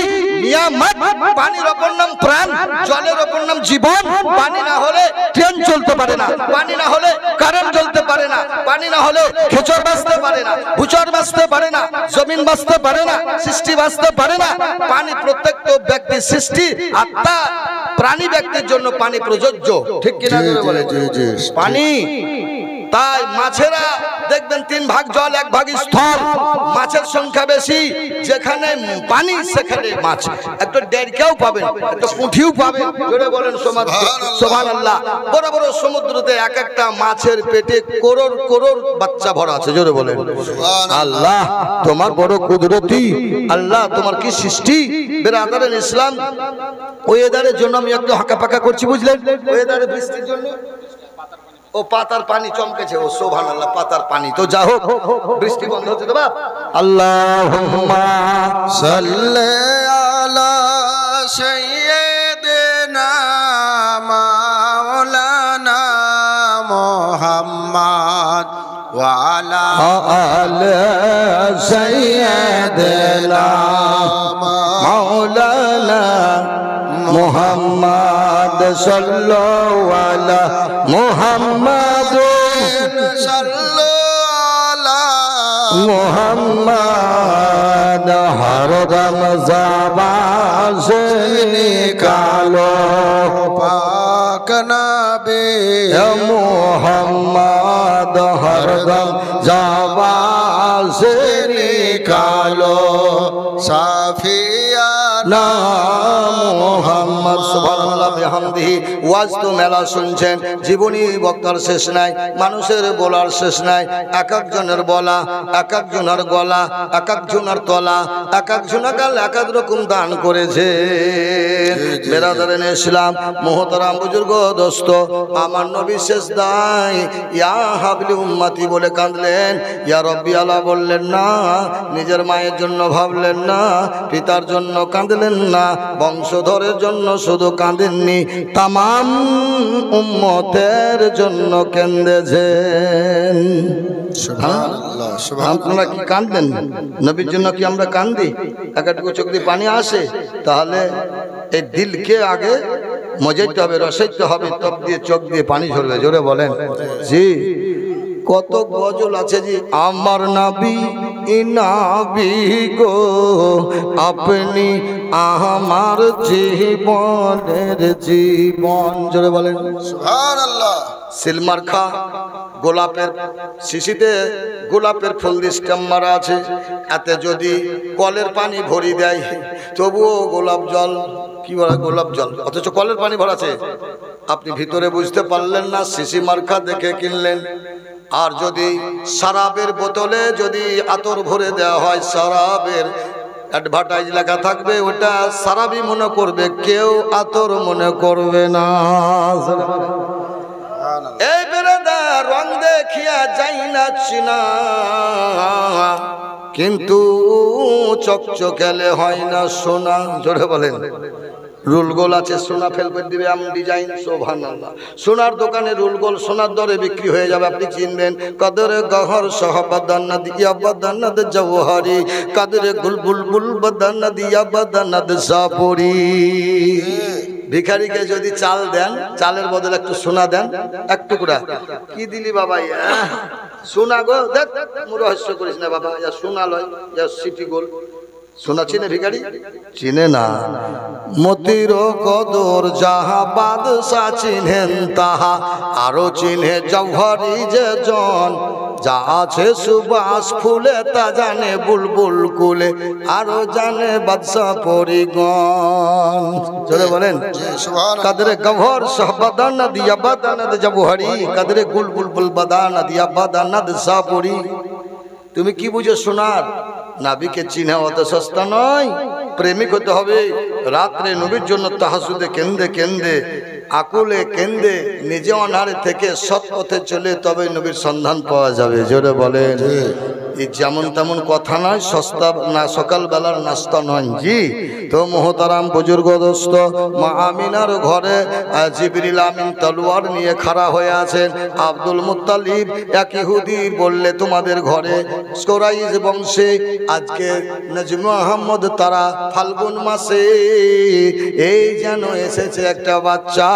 নিয়ামত। পানির অপর নাম প্রাণ, জলের অপর নাম জীবন। পানি না হলে ট্রেন চলতে পারে না, পানি না হলে কারেন্ট চলতে পারে না, পানি না হলে খেচর বাঁচতে পারে না, ভূচর বাঁচতে পারে না, জমিন বাঁচতে পারে না, সৃষ্টি বাঁচতে পারে না। পানি প্রত্যেকটা ব্যক্তির সৃষ্টি, আত্মা প্রাণী ব্যক্তির জন্য পানি প্রযোজ্য, ঠিক কিনা বলে? পানি। তাই মাছেরা দেখবেন 3 ভাগ জল 1 ভাগ স্থল। মাছের সংখ্যা বেশি, যেখানে পানি সেখানে মাছ। একটা ডেরকাও পাবেন, একটা পুঁঠিও পাবেন, জোরে বলেন সুবহানাল্লাহ। বড় বড় সমুদ্রতে এক একটা মাছের পেটে করোড় করোড় বাচ্চা ভরা আছে, জোরে বলেন আল্লাহ তোমার বড় কুদরতি, আল্লাহ তোমার কি সৃষ্টি। বেরাদারেন ইসলাম, ওয়েদারের জন্য আমি একটু হাঁকা পাকা করছি, বুঝলেন? ওয়েদারের বৃষ্টির জন্য ও পাতার পানি চমকেছে, ও সুবহানাল্লাহ পাতার পানি। তো যা হোক, বৃষ্টি বন্ধ হচ্ছে তো বাপ। আল্লাহুম্মা সাল্লি আলা সাইয়্যিদিনা মাওলানা মুহাম্মদ ওয়া আলা আলি সাইয়্যিদিনা মাওলানা মুহাম্মদ সাল্লাল্লাহু আলা মুহাম্মদ মুহাম্মদ হরদম ज़बान से निकालो पाक नबी मुहम्मद हरदम ज़बान से निकालो साफियाना মুহাম্মদ। সুবহানাল্লাহ বিহামদিহি। ওয়াজ তো মেলা শুনছেন, জীবনী বক্তার শেষ নাই, মানুষের বলার শেষ নাই। এক একজনের বলা, এক একজনের গলা, এক একজনের তলা, এক একজনের গাল এক এক রকম দান করেছে। বেরাদারেন ইসলাম, মুহতারাম বুজুর্গ দোস্ত, আমার নবী শেষ দায় ইয়া হাবলি উম্মতি বলে কাঁদলেন, ইয়া রব্বি আলা বললেন না, নিজের মায়ের জন্য ভাবলেন না, পিতার জন্য কাঁদলেন না, বংশধরের জন্য শুধু কাঁদেননি, তামাম উম্মতের জন্য কেঁদেছেন। সুবহানাল্লাহ সুবহানাল্লাহ। আপনারা কি কাঁদেন? নবীর জন্য কি আমরা কাঁদি? একাটুকু চোখ দিয়ে পানি আসে? তাহলে এই দিলকে আগে মজাইতে হবে, রসাইতে হবে, তব দিয়ে চোখ দিয়ে পানি ঝরবে, জোরে বলেন জি। কত গজল আছে জি, আমার নবী নাবি গো আপনি আমার জীবনের জীবন, জোরে বলেন সুবহানাল্লাহ। সিলমারখা গোলাপের শিশিতে গোলাপের ফুল দিয়ে স্ট্যাম্প মারা আছে, এতে যদি কলের পানি ভরি দেয় তবুও গোলাপ জল, কি বলে গোলাপ জল, অথচ কলের পানি ভরা আছে। আপনি ভিতরে বুঝতে পারলেন না, শিশি মার্কা দেখে কিনলেন। আর যদি শরাবের বোতলে যদি আতর ভরে দেওয়া হয়, শরাবের অ্যাডভার্টাইজ লেখা থাকবে, ওটা শরাবি মনে করবে, কেউ আতর মনে করবে না। এই বেরাদা রং দেখিয়া যাই না চিনা, কিন্তু চকচকেলে হয় না সোনা, জোরে বলেন রুল গোল আছে, সোনা ফেল করে দিবে এমন ডিজাইন, সুবহানাল্লাহ। সোনার দোকানে রুল গোল সোনার দরে বিক্রি হয়ে যাবে, আপনি চিনবেন। কদরে গহর সহবাদান্নাদ ইয়া বাদান্নাদ জওহরি, কদরে গুলবুল বাদান্নাদ ইয়া বাদান্নাদ জাফরি। ভিখারিকে যদি চাল দেন, চালের বদলে একটু সোনা দেন, এক টুকরা। কি দিলি বাবা? সোনা গো, দেখ রহস্য করিস না বাবা, সোনা লয়, সিটি গোল। সোনা চিনে ভিখারি? চিনে না। মতির কদর যাহা বাদশা চিনেন তাহা, আরো চিনে জওহরি যে জন। যা আছে সুবাস ফুলে তা জানে বুলবুল কুলে, আরো জানে বাদশা পরিগণ। চলে বলেন কাদরে গহর সহবাদানা দিয়া বাদানা জওহরি, কাদরে গুলবুল বাদানা দিয়া বাদানা জাফরি। তুমি কি বুঝো সোনার? নাবিকে চিনা অত সস্তা নয়। প্রেমিক হতে হবে। রাত্রে নবীর জন্য তাহাজ্জুদে কেন্দে কেন্দে, আকুলে কেন্দে, নিজে অনারে থেকে সৎ পথে চলে তবে নবীর সন্ধান পাওয়া যাবে। জোরে বলেন। এই যেমন তেমন কথা নয়, সস্তা না, সকালবেলার নাস্তা নয়। জি তো মোহতারাম বুজুর্গ দোস্ত, মা আমিনার ঘরে জিবরিল আমিন তলোয়ার নিয়ে খাড়া হয়ে আছেন। আব্দুল মুত্তালিব এক ইহুদি বললে, তোমাদের ঘরে কুরাইশ বংশে আজকে নজম আহমদ তারা ফাল্গুন মাসে এই যেন এসেছে একটা বাচ্চা,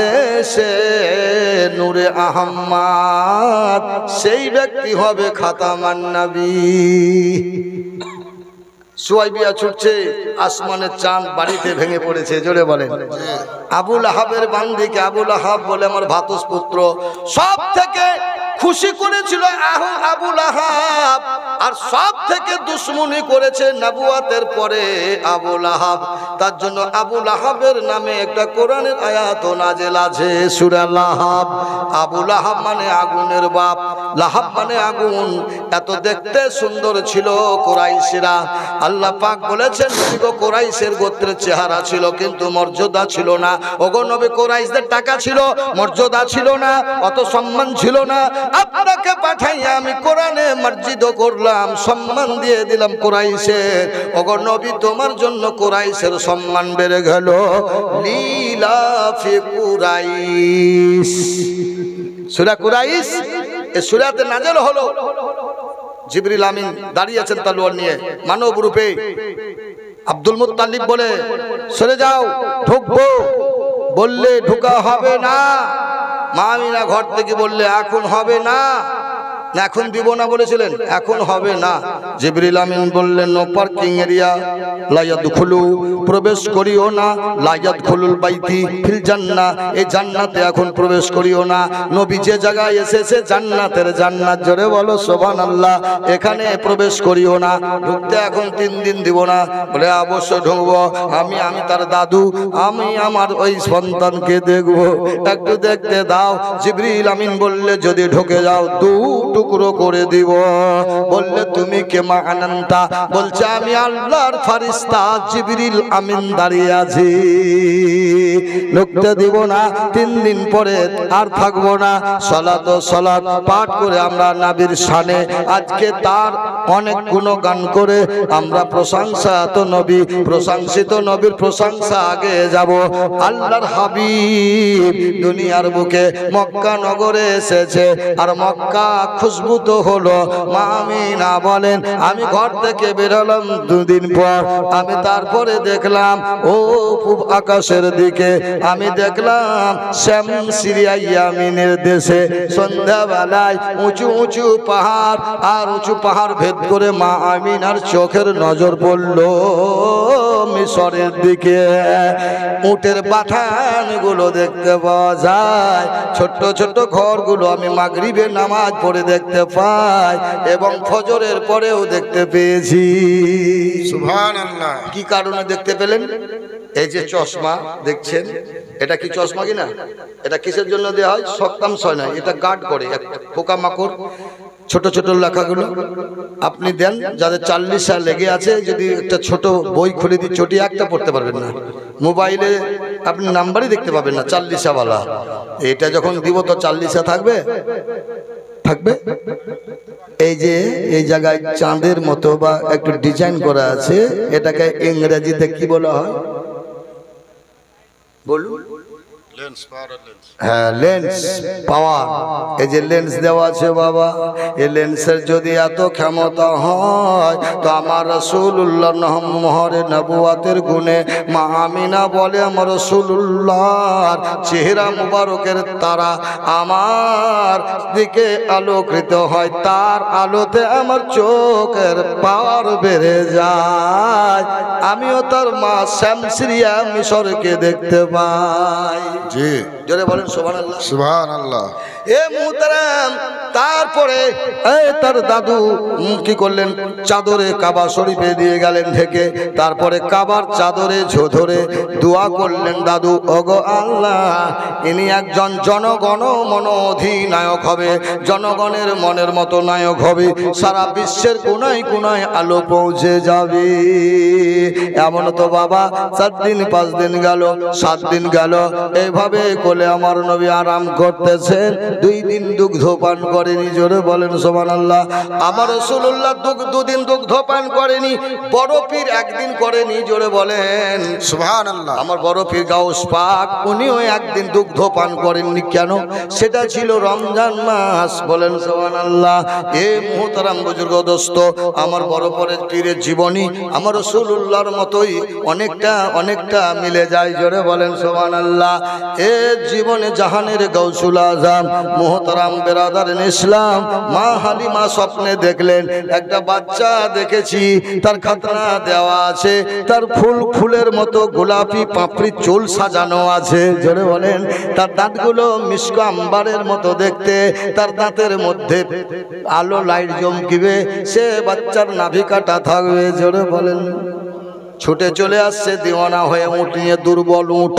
এসে নূরে আহম্মদ, সেই ব্যক্তি হবে খাতামান নবী। সুয়াইবিয়া ছুটছে, আসমানের চাঁদ বাড়িতে ভেঙে পড়েছে। জোরে বলেন। আবুল আহাবের বান্দিকে আবুল আহাব বলে আমার ভাতস পুত্র সব থেকে খুশি করেছিল আবুল আহাব, আর সব থেকে দুশ্মনী করেছে নবুয়াতের পরে আবুল আহাব। তার জন্য আবুল আহাবের নামে একটা কোরআনের আয়াত নাজেল আছে, সূরা লাহাব। আবুল আহাব মানে আগুনের বাপ, লাহাব মানে আগুন। এত দেখতে সুন্দর ছিল কুরাইশরা। আল্লাহ পাক বলেছেন, নবী কুরাইশের গোত্রের চেহারা ছিল কিন্তু মর্যাদা ছিল না। ওগো নবী, কুরাইশদের টাকা ছিল, মর্যাদা ছিল না, অত সম্মান ছিল না। আপনাকে পাঠাইয়া আমি কোরআনে মসজিদ করলাম, সম্মান দিয়ে দিলাম কুরাইশের। ওগো নবী, তোমার জন্য কুরাইশের সম্মান বেড়ে গেল। লীলা ফি কুরাইশ, সূরা কুরাইশ এই সূরাতে নাযিল হলো। জিবরিল আমিন দাঁড়িয়ে আছেন তলোয়ার নিয়ে মানব রূপে। আব্দুল মুত্তালিব বলে, সরে যাও, ঢুকবো। বললে ঢোকা হবে না। মা আমিনা ঘর থেকে বললে, এখন হবে না। না এখন দিব না বলেছিলেন, এখন হবে না। জিবরিল আমিন বললেন, নো পার্কিং এরিয়া, লা ইয়াদখুলু, প্রবেশ করিও না। লা ইয়াদখুলুল বাইতি ফিল জান্নাহ, এই জান্নাতে এখন প্রবেশ করিও না। নবী যে জায়গায় এসেছে জান্নাতের জান্নাত, জোরে বলো সুবহানাল্লাহ, এখানে প্রবেশ করিও না। ঢুকতে এখন 3 দিন দিব না। বলে অবশ্যই ঢুকবো। আমি তার দাদু, আমি আমার ওই সন্তানকে দেখবো, একটু দেখতে দাও। জিবরিল আমিন বললে, যদি ঢুকে যাও টুকরো করে দিব। বললে, তুমি কে মা আনন্তা? বলছে, আমি আল্লাহর ফেরেশতা জিবরিল আমিন দাঁড়িয়ে আছি, ঢুকতে দিব না। 3 দিন পরে আর থাকবো না। সালাত পাঠ করে আমরা নবীর শানে আজকে তার অনেক গুণগান করে আমরা প্রশংসিত নবীর প্রশংসা আগে যাব। আল্লাহর হাবিব দুনিয়ার বুকে মক্কা নগরে এসেছে, আর মক্কা খুশবু তো হলো। মা আমিনা বলেন, আমি ঘর থেকে বেরোলাম 2 দিন পর, আমি তারপরে দেখলাম ও পূব আকাশের দিকে, আমি দেখলাম শামসিরিয়া ইয়ামিনের দেশে সন্ধ্যাবেলায় উঁচু উঁচু পাহাড়, আর উঁচু পাহাড় ভেদ করে মা আমিনার চোখের নজর পড়ল মিশরের দিকে। উটের পাঠানগুলো দেখতে পাওয়া যায়, ছোট্ট ছোট্ট ঘরগুলো আমি মাগরিবে নামাজ পড়ে দেখতে পাই, এবং ফজরের পরেও দেখতে পেয়েছি। সুবহানাল্লাহ। কি কারণে দেখতে পেলেন? এই যে চশমা দেখছেন, এটা কি চশমা কিনা? এটা কিসের জন্য দেওয়া হয়? শক্তাংশ নয়, এটা গার্ড করে পোকামাকড়। ছোট ছোট লেখাগুলো আপনি দেন, যাদের 40 লেগে আছে, যদি একটা ছোট বই খুলে দিয়ে চটি একটা পড়তে পারবেন না, মোবাইলে আপনি নাম্বারই দেখতে পাবেন না 40 ওয়ালা। এটা যখন দিব তো 40 থাকবে। এই যে এই জায়গায় চাঁদের মতো বা একটু ডিজাইন করা আছে, এটাকে ইংরেজিতে কি বলা হয়? বলুন। লেন্স পাওয়ার লেন্স। হ্যাঁ, লেন্স পাওয়ার। এই যে লেন্স দেওয়া আছে বাবা, এই লেন্সের যদি এত ক্ষমতা হয় তো আমার রাসূলুল্লাহ মোহরে নবুয়াতের গুণে মা আমিনা বলে আমার রাসূলুল্লাহর চেহারা মুবারকের তারা আমার দিকে আলোকিত হয়, তার আলোতে আমার চোখের পাওয়ার বেড়ে যায়, আমিও তার মা শামসিয়া মিশরকে দেখতে পাই। জি, জোরে বলেন সুবহানাল্লাহ। সুবহানাল্লাহ। এ মুহতারাম, তারপরে তার দাদু কি করলেন, চাদরে কাবা শরীফে দিয়ে গেলেন ঢেকে, তারপরে কাবার চাদরে ধরে দোয়া করলেন, দাদু ওগো আল্লাহ, ইনি একজন জনগণ মন অধিনায়ক হবে, জনগণের মনের মতো নায়ক হবে, সারা বিশ্বের কোনায় কোনায় আলো পৌঁছে যাবে। এমন তো বাবা 4 দিন 5 দিন গেল, 7 দিন গেল, এইভাবে কোলে আমার নবী আরাম করতেছেন। 2 দিন দুগ্ধ পান করেনি, জোরে বলেন সুবহানাল্লাহ। আমার রাসূলুল্লাহ 2 দিন দুগ্ধ পান করেনি, বড় পীর 1 দিন করেনি, জোরে বলেন সুবহানাল্লাহ। আমার বড় পীর গাউস পাক উনিও 1 দিন দুগ্ধ পান করেননি। কেন? সেটা ছিল রমজান মাস, বলেন সুবহানাল্লাহ। এ মুহতারাম বুজুর্গ দোস্ত, আমার বড় পীরের জীবনী আমার রাসূলুল্লাহর মতোই অনেকটা মিলে যায়, জোরে বলেন সুবহানাল্লাহ। এ জীবনে জাহানের গাউসুল আজম মুহতারাম বেরাদারিন ইসলাম মা হালিমা স্বপ্নে দেখলেন একটা বাচ্চা দেখেছি, তার খাতনা দেওয়া আছে, তার ফুলের মতো গোলাপি পাপড়ি চুল সাজানো আছে, জোরে বলেন, তার দাঁতগুলো মিষ্ক আম্বারের মতো দেখতে, তার দাঁতের মধ্যে আলো লাইট চমকিবে, সে বাচ্চার নাভি কাটা থাকবে, জোরে বলেন। ছুটে চলে আসছে দিওয়ানা হয়ে, উঠ নিয়ে, দুর্বল উঠ,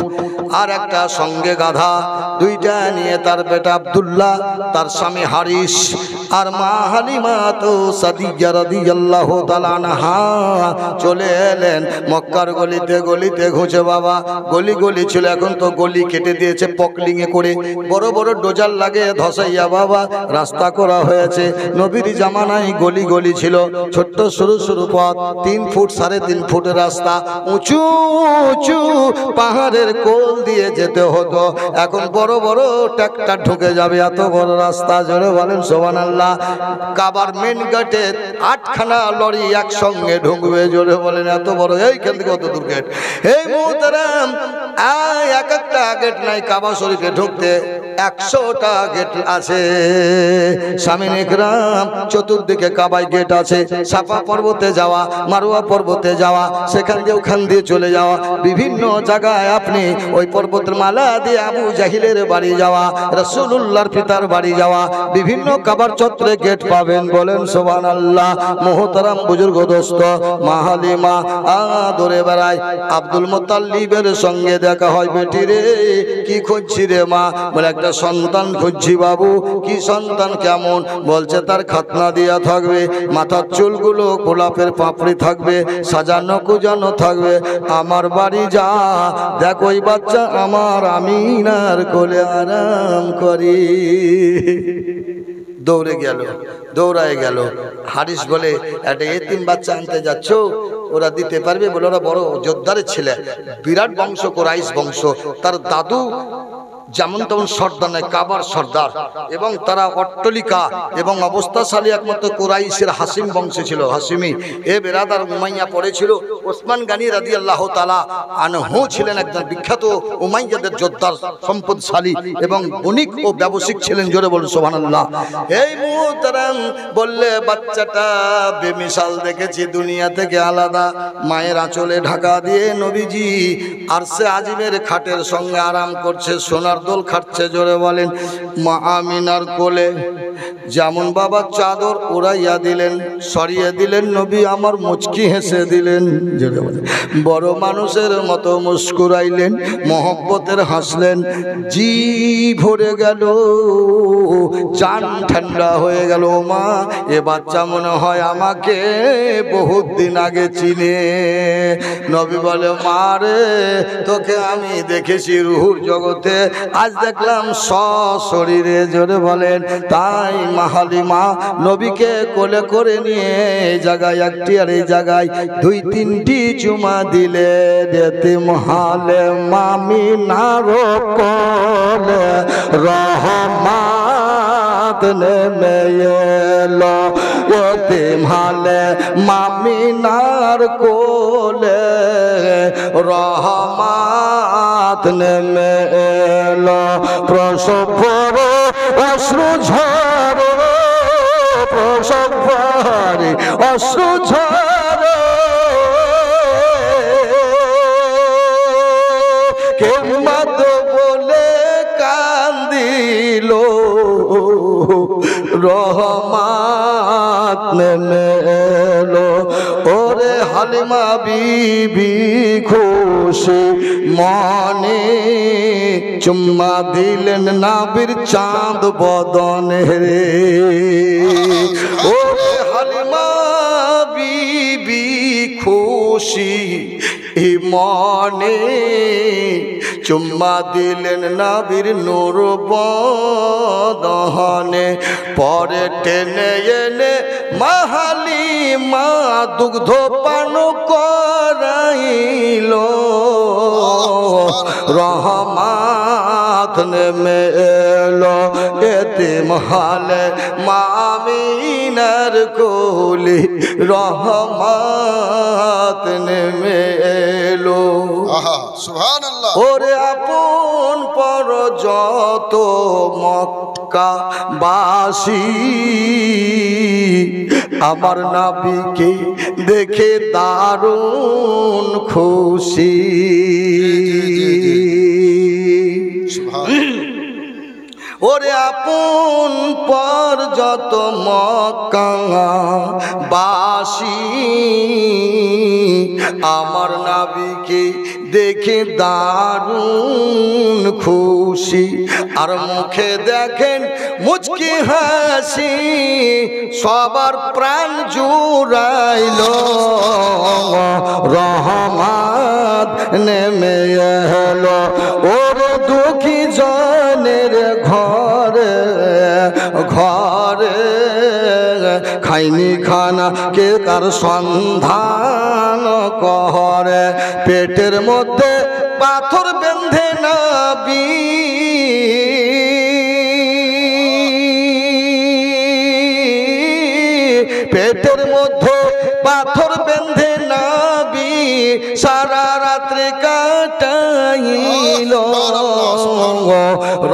আর একটা সঙ্গে গাধা, 2টা নিয়ে তার বেটা আব্দুল্লাহ, তার স্বামী হারিস, আর মা হালিমা তো সাদিয়া রাদিয়াল্লাহু তাআলা আনহা চলে এলেন মক্কার গলিতে গলিতে ঘুরে। বাবা গলি ছিল, এখন তো গলি কেটে দিয়েছে পকলিং এ করে, বড় বড় ডোজার লাগে ধসাইয়া বাবা রাস্তা করা হয়েছে। নবীর জামানায় গলি ছিল ছোট্ট সরু পথ, 3 ফুট 3.5 ফুটের রাস্তা, উঁচু উঁচু পাহাড়ের কোল দিয়ে যেতে হতো, এখন বড় বড় ট্রাক্টর ঢুকে যাবে, এত বড় রাস্তা, জোরে বলেন সুবহানাল্লাহ। কাবার মেন গেটে 8খানা লরি একসঙ্গে ঢুকবে, জোরে বলেন, এত বড়, এইখান থেকে কত দূর গেট। এই মুহতারাম এক একটা গেট নাই, কাবা শরীফে ঢুকতে 100টা গেট আছে। সামিন ইকরাম চতুর্দিকে কাবায় গেট আছে, সাফা পর্বতে যাওয়া, মারওয়া পর্বতে যাওয়া, সেখান দিয়ে ওখান দিয়ে চলে যাওয়া, বিভিন্ন জায়গায় আপনি ওই পর্বতের মালা দিয়ে আবু জাহিলের বাড়ি যাওয়া, রাসূলুল্লাহর পিতার বাড়ি যাওয়া, বিভিন্ন কাবার চত্বরে গেট পাবেন, বলেন সুবহানাল্লাহ। মুহতারাম বুজুর্গ দোস্ত, মা হালিমা দৌড়ে বেড়ায়, আব্দুল মুত্তালিবের সঙ্গে দেখা হয়, বেটি রে কি খুঁজছি রে মা? বলে একটা সন্তান খুঁজছি বাবু। কি সন্তান? কেমন? বলছে তার খাতনা দিয়া থাকবে, মাথার চুলগুলো গোলাপের পাপড়ি থাকবে, সাজানো কুজানো থাকবে, আমার বাড়ি যা, দেখ ওই বাচ্চা আমার আমিনার কোলে আরাম করি। দৌড়ায় গেল। হারিস বলে একটা এতিম বাচ্চা আনতে যাচ্ছ, ওরা দিতে পারবে? বলে ওরা বড় যোদ্ধারের ছেলে, বিরাট বংশ, কোরাইশ বংশ, তার দাদু যেমন তেমন সর্দার নয়, কাবার সর্দার, এবং তারা অট্টলিকা এবং অবস্থাশালী, একমাত্র কুরাইশের হাসিম বংশে ছিল, হাসিমি। এ বেরাদার উমাইয়া পড়েছিল। ওসমান গানি রাদিয়াল্লাহু তাআলা আনহু ছিলেন একজন বিখ্যাত উমাইয়াদের যোদ্ধার, সম্পদশালী এবং বণিক ও ব্যবসায়িক ছিলেন, জোরে বলুন সুবহানাল্লাহ। এই মুহতারাম বললে বাচ্চাটা বেমিসাল দেখেছি, দুনিয়া থেকে আলাদা, মায়ের আঁচলে ঢাকা দিয়ে নবীজি আরশে আজিমের খাটের সঙ্গে আরাম করছে, সোনার দোল খাটছে, জোরে বলেন। মা আমিনার কোলে যেমন বাবা চাদর উড়াইয়া দিলেন, সরিয়ে দিলেন, নবী আমার মুচকি হেসে দিলেন, জোরে বলেন। বড় মানুষের মতো মুস্কুরাইলেন, মহব্বতের হাসলেন, জি ভরে গেল, জান ঠান্ডা হয়ে গেল। মা এ বাচ্চা মনে হয় আমাকে বহুত দিন আগে চিনে। নবী বলে, মা রে তোকে আমি দেখেছি রুহুর জগতে, আজ দেখলাম সশরীরে, জোরে বলেন। তাই মা হালিমা নবীকে কোলে করে নিয়ে এই জায়গায় একটি আর এই জায়গায় দুই তিনটি চুমা দিলে এতিম হালিমা মিনার কোলে রহমত নেমে এলো। এতিম হালিমা মিনার কোলে রহমত নেমে এলো। প্রসব ভরে অশ্রু ঝরে, প্রসব ভরে অশ্রু ঝরে, কেমত বলে কান্দিল রহমত নেমে এলো। ওরে হালিমা বিবি খুশি মনে চুম্মা দিলেন নাবির চাঁদ বদনে রে। ওরে হালিমা বিবি খুশি মনে চুম্মা দিলেন নাবির নূর বদনে। পরে টেনে এনে মা হালিমা দুগ্ধ পান করাইল রহমত নেমে এলো। এতিম হালিমা মিনার কোলে রহমত নেমে এলো। সুবহানাল্লাহ। ওরে আপন পর যত মক্কা বাসী আমার নবীকে দেখে দারুণ খুশি। ওরে আপন পর যত মক্কা বাসী আমার নবীকে দেখে দারুণ খুশি। আর মুখে দেখেন মুচকি হাসি, সবার প্রাণ জুড়াইল রহমত নেমে এলো। ওরে দুঃখী জনের ঘরে ঘরে খাইনি খানা কে কার সন্ধান করে। পেটের মধ্যে পাথর বেঁধে নবী পেটের মধ্যে পাথর বেঁধে নবী সারা রাত্রি কাটাইল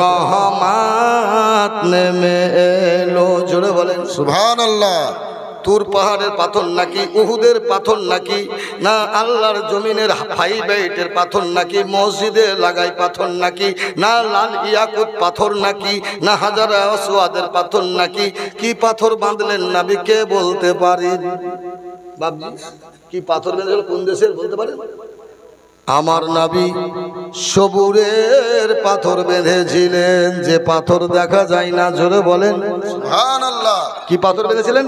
রহমত নেমে এলো। জোরে বলেন সুবহানাল্লাহ। তুর পাহাড়ের পাথর নাকি, উহুদের পাথর নাকি, না আল্লাহর জমিনের 5 পাথর নাকি, মসজিদে লাগাই পাথর নাকি, না লাল ইয়াকুত পাথর নাকি, না হাজারে আসওয়াদের পাথর নাকি, কি পাথর বাঁধলেন নবী কে বলতে পারেন? বাবজি কি পাথর বেঁধেছিল, কোন দেশের বলতে পারেন? আমার নবী সবুরের পাথর বেঁধেছিলেন, যে পাথর দেখা যায় না। জোরে বলেন সুবহানাল্লাহ। কি পাথর বেঁধেছিলেন?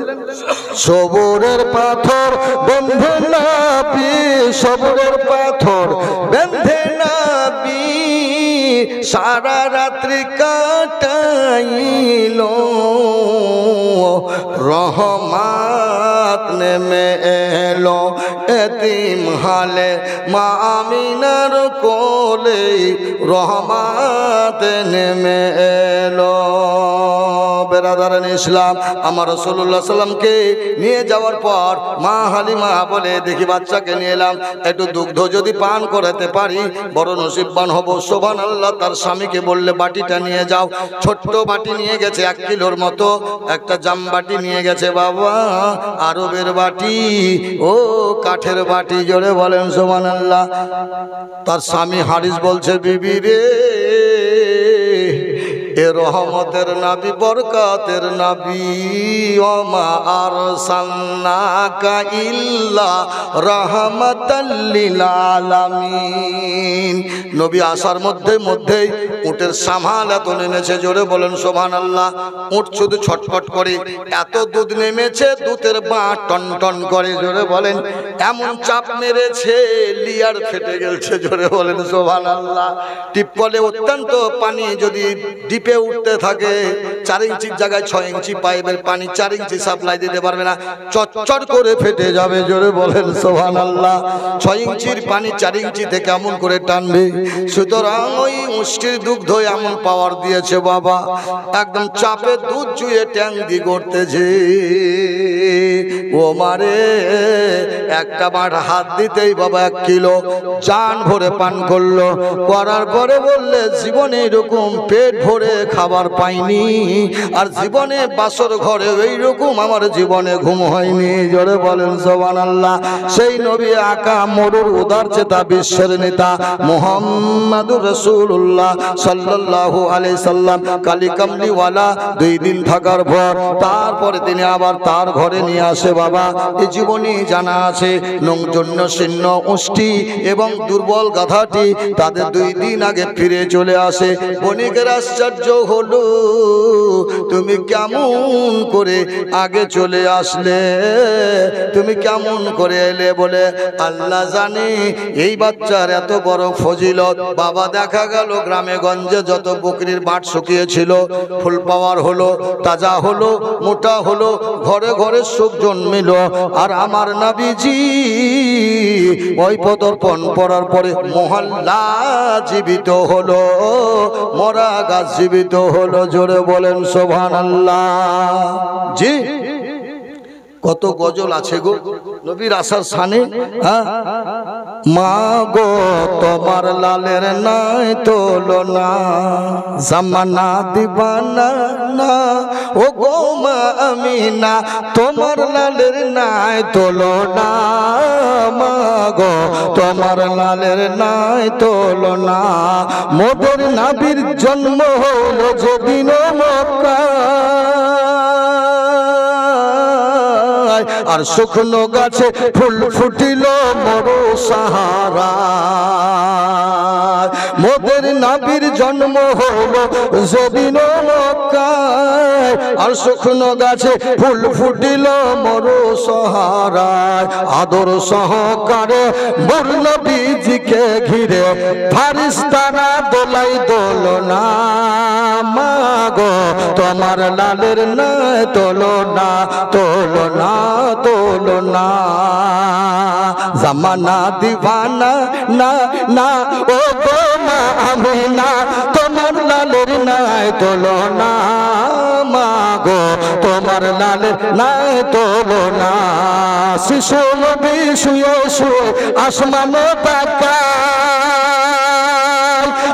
সবুরের পাথর বেঁধে নবী, সবুরের পাথর বেঁধে নবী সারা রাত্রি কাটাইল রহমত নেমে এলো। এতিম হালিমা মিনার কোলে রহমত নেমে এলো। বেরাদারান ইসলাম, আমার রাসূলুল্লাহ সাল্লামকে নিয়ে যাওয়ার পর মা হালিমা বলে, দেখি বাচ্চাকে নিয়ে এলাম, একটু দুগ্ধ যদি পান করাতে পারি বড় নসিববান হব। সুবহানাল্লাহ। তার স্বামীকে বললে বাটিটা নিয়ে যাও। ছোট্ট বাটি নিয়ে গেছে, 1 কিলোর মতো একটা জাম বাটি নিয়ে গেছে। বাবা আরবের বাটি, ও কাঠের বাটি। জোরে বলেন সুবহানাল্লাহ। তার স্বামী হারিস বলছে, বিবি রে এ রহমতের নবী বরকতের নবী ওমা আরসালনাকা ইল্লা রাহমাতাল লিল আলামিন। নবী আসার মধ্যেই উটের সামাল এত নেমেছে, জোরে বলেন সুবহানাল্লাহ। উট শুধু ছটফট করে, এত দুধ নেমেছে, দুধের বাঁ টন টন করে, জোরে বলেন। এমন চাপ মেরেছে লিয়ার ফেটে গেছে, জোরে বলেন সুবহানাল্লাহ। টিপকলে অত্যন্ত পানি যদি ডিপে উঠতে থাকে, 4 ইঞ্চির জায়গায় 6 ইঞ্চি পাইপের পানি 4 ইঞ্চি সাপ্লাই দিতে পারবে না, চটচট করে ফেটে যাবে, জোরে বলেন সুবহানাল্লাহ। 6 ইঞ্চির পানি 4 ইঞ্চি থেকে এমন করে টানবে। সুতরাং ওই মুষ্টির দুগ্ধ এমন পাওয়ার দিয়েছে বাবা, একদম চাপে দুধ চুয়ে ট্যাং দিয়ে করতেছে। ও মারে একটা মাঠ হাত দিতেই বাবা 1 কিলো জান ভরে পান করলো। করার পরে বললে জীবনে এরকম পেট ভরে খাবার পাইনি, আর জীবনে বাসর ঘরে এইরকম আমার জীবনে ঘুম হয়নি, জোরে বলেন সুবহানাল্লাহ। সেই নবী আকা মরুর উদার চেতা বিশ্বের নেতা মুহাম্মাদুর রাসূলুল্লাহ সাল্লাল্লাহু আলাইহি সাল্লাম কালী কামলিওয়ালা 2 দিন থাকার পর তারপরে তিনি আবার তার ঘরে নিয়ে আসে বাবা। এই জীবনী জানা আছে, জন্য শীর্ণ উষ্টি এবং দুর্বল গাধাটি তাদের 2 দিন আগে ফিরে চলে আসে। বণিকের আশ্চর্য হলো, তুমি কেমন করে আগে চলে আসলে, তুমি কেমন করে এলে? বলে আল্লাহ জানে এই বাচ্চার এত বড় ফজিলত। বাবা দেখা গেল গ্রামে গঞ্জে যত বকরির বাট শুকিয়েছিল ফুল পাওয়ার হলো, তাজা হলো, মোটা হলো, ঘরে ঘরে সুখ জন্মিল। আর আমার নবীজি ওই পদার্পণ পড়ার পরে মহল্লা জীবিত হলো, মরা গাছ জীবিত হলো, জোরে বলেন সুবহানাল্লাহ। জি কত গজল আছে গো নবীর আসার শানে। মা গো তোমার লালের নাই তুলনা, জামানা দিবানা না, ও গো মা আমিনা তোমার লালের নাই তুলনা, মা গো তোমার লালের নাই তুলনা। মোদের নবীর জন্ম হলো যেদিন মক্কায়, আর শুকনো গাছে ফুল ফুটিল মরু সাহারা। মোদের নবীর জন্ম হলো যেদিন মক্কায়, আর শুকনো গাছে ফুল ফুটিল মরু সাহারায়। আদর সহকারে মোর নবীজিকে ঘিরে ফারিস্তারা দোলাই দোলনা, মা গো তোমার লালের নাই তুলনা, তুলনা তুলনা। জামানা দিবানা না না, ও গো মা আমিনা তোমার লালের নাই তুলনা, মা গো তোমার লালের নাই তুলনা। শিশু নবী শুয়ে শুয়ে আসমানে তাকায়,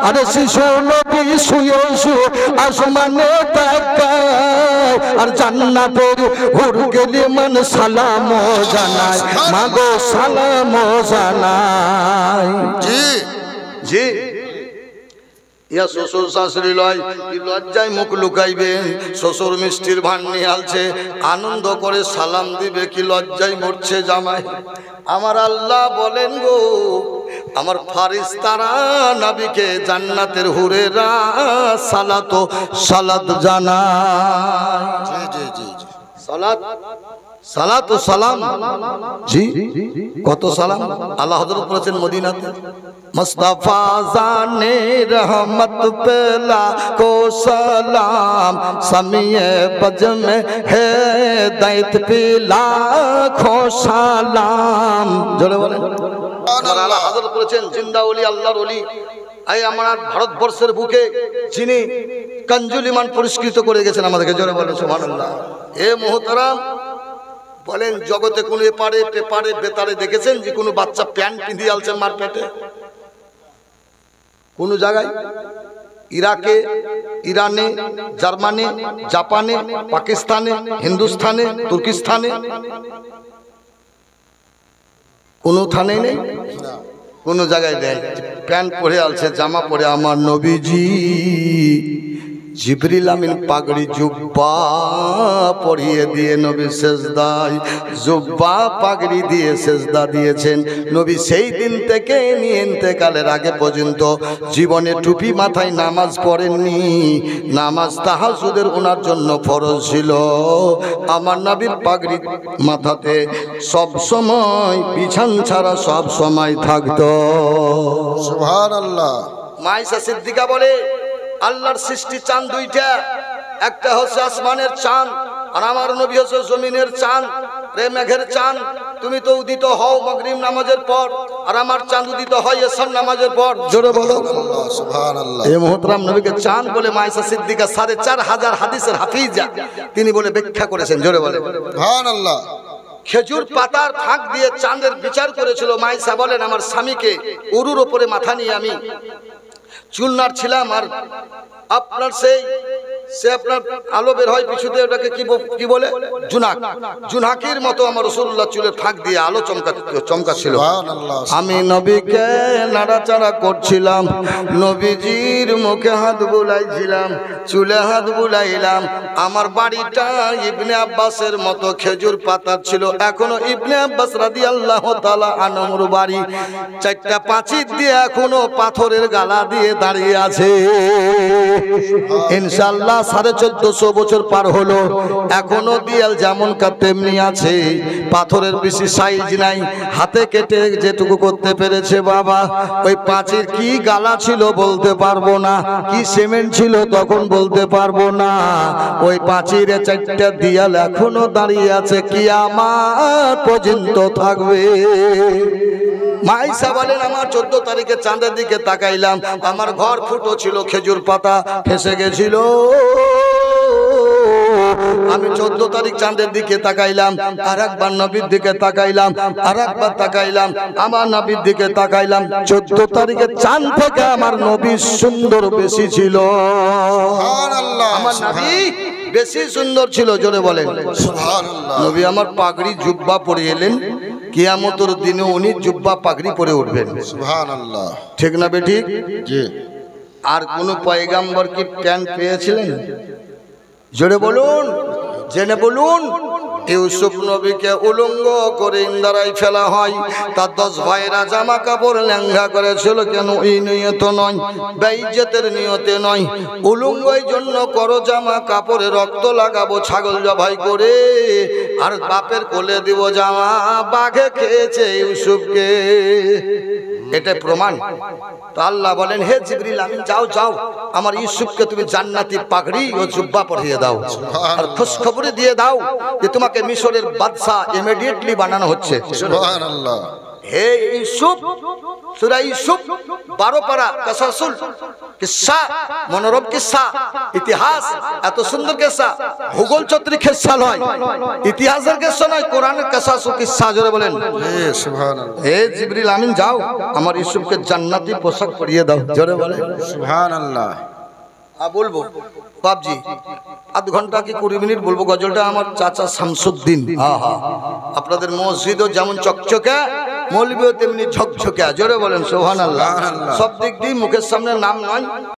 আরে শিশু নবী শুয়ে শুয়ে আসমানে তাকায়, আর জান্নাতের হুর গেলে মান সালাম জানায়, মা গো সালাম জানায়। জি জি ইয়া শ্বশুর শাশুড়ি লয় কি লজ্জায় মুখ লুকাইবেন, শ্বশুর মিষ্টির ভান নিয়ে আলছে, আনন্দ করে সালাম দিবে কি লজ্জায় মরছে জামাই। আমার আল্লাহ বলেন গো আমার ফারিস্তারা নবীকে জান্নাতের হুরেরা সালাত জানায়। জি জি জি জি সালাত ও সালাম। জি কত সালাম আল্লাহ হযরত বলেছেন মদিনাতে, মুস্তাফা জানে রহমত পেলা को सलाम, समिए बज में है दैत पिला खो सलाम। জোরে বলেন আল্লাহ হযরত বলেছেন জিন্দা ওলি আল্লাহর ওলি এই আমার ভারতবর্ষের বুকে যিনি কানজুল ইমান পুরস্কৃত করে গেছেন আমাদেরকে, জোরে বলেন সুবহানাল্লাহ। এ মুহতারাম বলেন জগতে কোন এপারে পেপারে বেতারে দেখেছেন যে কোনো বাচ্চা প্যান্ট পিঁধিয়ে আলছে মার পেটে? কোন জায়গায়? ইরাকে, ইরানে, জার্মানি, জাপানে, পাকিস্তানে, হিন্দুস্তানে, তুর্কিস্তানে কোন থানে নেই, কোন জায়গায় নেই। প্যান্ট পরে আলছে, জামা পরে আমার নবীজি জিবরিল আমিন পাগড়ি জুব্বা পরিয়ে দিয়ে নবী সেজদায়, জুব্বা পাগড়ি দিয়ে সেজদা দিয়েছেন। নবী সেই দিন থেকে নিয়ে ইন্তেকালের আগে পর্যন্ত জীবনে টুপি মাথায় নামাজ পড়েননি। নামাজ তাহাজ্জুদের ওনার জন্য ফরজ ছিল। আমার নবীর পাগড়ি মাথাতে সব সময় বিছান ছাড়া সব সময় থাকতো। সুবহানাল্লাহ। মাইশা সিদ্দিকা বলে, আল্লাহর সৃষ্টি চাঁদ দুইটা, একটা হচ্ছে আসমানের চাঁদ আর আমার নবী হচ্ছে জমিনের চাঁদ, রে মেঘের চাঁদ। তুমি তো উদিত হও মাগরিব নামাজের পর, আর আমার চাঁদ উদিত হয় এশার নামাজের পর। জোরে বলো সুবহানাল্লাহ। এই মুহতারাম নবীকে চাঁদ বলে মাইশা সিদ্দিকা 4500 হাদিসের হাফিজা, তিনি বলে ব্যাখ্যা করেছেন। জোরে বলে সুবহানাল্লাহ। খেজুর পাতার ফাঁক দিয়ে চাঁদের বিচার করেছিল। মাইশা বলেন, আমার স্বামীকে উরুর ওপরে মাথা নিয়ে আমি চুলনার ছিলাম, আর আপনার সে আপনার আলো বের হয় পিছুতে, ওটাকে কি বলে, জুনাক, জুনাকির মতো আমার রাসূলুল্লাহ চুলের ফাঁক দিয়ে আলো চমকাচ্ছিল। আমি নবীকে নাড়াচাড়া করছিলাম, নবীজির মুখে হাত বুলাইছিলাম, চুলে হাত বুলাইলাম। আমার বাড়িটা ইবনে আব্বাসের মতো খেজুর পাতার ছিল। এখনো ইবনে আব্বাস রাদিয়াল্লাহু তাআলা আনহুর বাড়ি 4টা পাঁচিল দিয়ে এখনো পাথরের গালা দিয়ে দাঁড়িয়ে আছে। ইনশাআল্লাহ 1450 বছর পার হলো, এখনো দিয়াল যেমন কার তেমনি আছে, পাথরের বেশি সাইজ নাই, হাতে কেটে যেটুকু করতে পেরেছে। বাবা, ওই পাঁচিল কি গালা ছিল বলতে পারবো না, কি সিমেন্ট ছিল তখন বলতে পারবো না। ওই পাঁচিলে 4টা দিয়াল এখনো দাঁড়িয়ে আছে, কিয়ামত পর্যন্ত থাকবে। মাইশা বলেন, আমার 14 তারিখে চাঁদের দিকে তাকাইলাম, আমার ঘর ফুটো ছিল, খেজুর পাতা ফেসে গেছিল। আমি 14 তারিখ চাঁদের দিকে তাকাইলাম, আর একবার নবীর দিকে তাকাইলাম, আর একবার তাকাইলাম, আমার নবীর দিকে তাকাইলাম। 14 তারিখে চাঁদ থেকে আমার নবী সুন্দর বেশি ছিল। সুবহানাল্লাহ। আমার নবী বেশি সুন্দর ছিল। জোরে বলেন সুবহানাল্লাহ। নবী আমার পাগড়ি জুব্বা পরে এলেন, কিয়ামতের দিনে উনি জুব্বা পাগড়ি পরে উঠবেন। সুবহানাল্লাহ। ঠিক না বেঠিক? জি। আর কোন পয়গাম্বর কি প্যান্ট পেয়েছিলেন? জোরে বলুন, জেনে বলুন। ইউসুফ নবীকে উলঙ্গ করে ইন্দারায় ফেলা হয়, তার 10 ভাইরা জামা কাপড় লেঙ্গা করেছিল। কেন? এই নিয়ত নয়, বেইজ্জতের নিয়তে নয়, উলঙ্গের জন্য করো জামা কাপড়ে রক্ত লাগাবো ছাগল জবাই করে, আর বাপের কোলে দিব জামা। বাঘে খেয়েছে ইউসুফকে, এটা প্রমাণ। তো আল্লাহ বলেন, হে জিবরিল আমিন, যাও যাও, আমার ইউসুফকে তুমি জান্নাতি পাগড়ি ও জুব্বা পরিয়ে দাও, আর খুশখবরি দিয়ে দাও যে তোমাকে মিশরের বাদশা ইমিডিয়েটলি বানানো হচ্ছে। সুবহানাল্লাহ। হে ইউসুফ, সূরা ইউসুফ 12 পারা কাসাসুল কিসসা, মনোরম কিসসা, ইতিহাস, এত সুন্দর কিসসা, ভূগোল চত্রি কিসসা নয়, ইতিহাসের কিসসা নয়, কোরআনের কাসাসু কিসসা। জোরে বলেন জি সুবহানাল্লাহ। হে জিবরিল আমিন, যাও আমার ইউসুফকে জান্নাতি পোশাক পরিয়ে দাও। জোরে বলেন সুবহানাল্লাহ। বলবো বাপজি, আধ ঘন্টা কি 20 মিনিট বলবো গজলটা। আমার চাচা শামসুদ্দিন, আপনাদের মসজিদও যেমন চকচকে, মৌলবিও তেমনি ঝকঝকে। জোরে বলেন সুবহানাল্লাহ। সব দিক দিয়ে মুখের সামনে নাম নয়,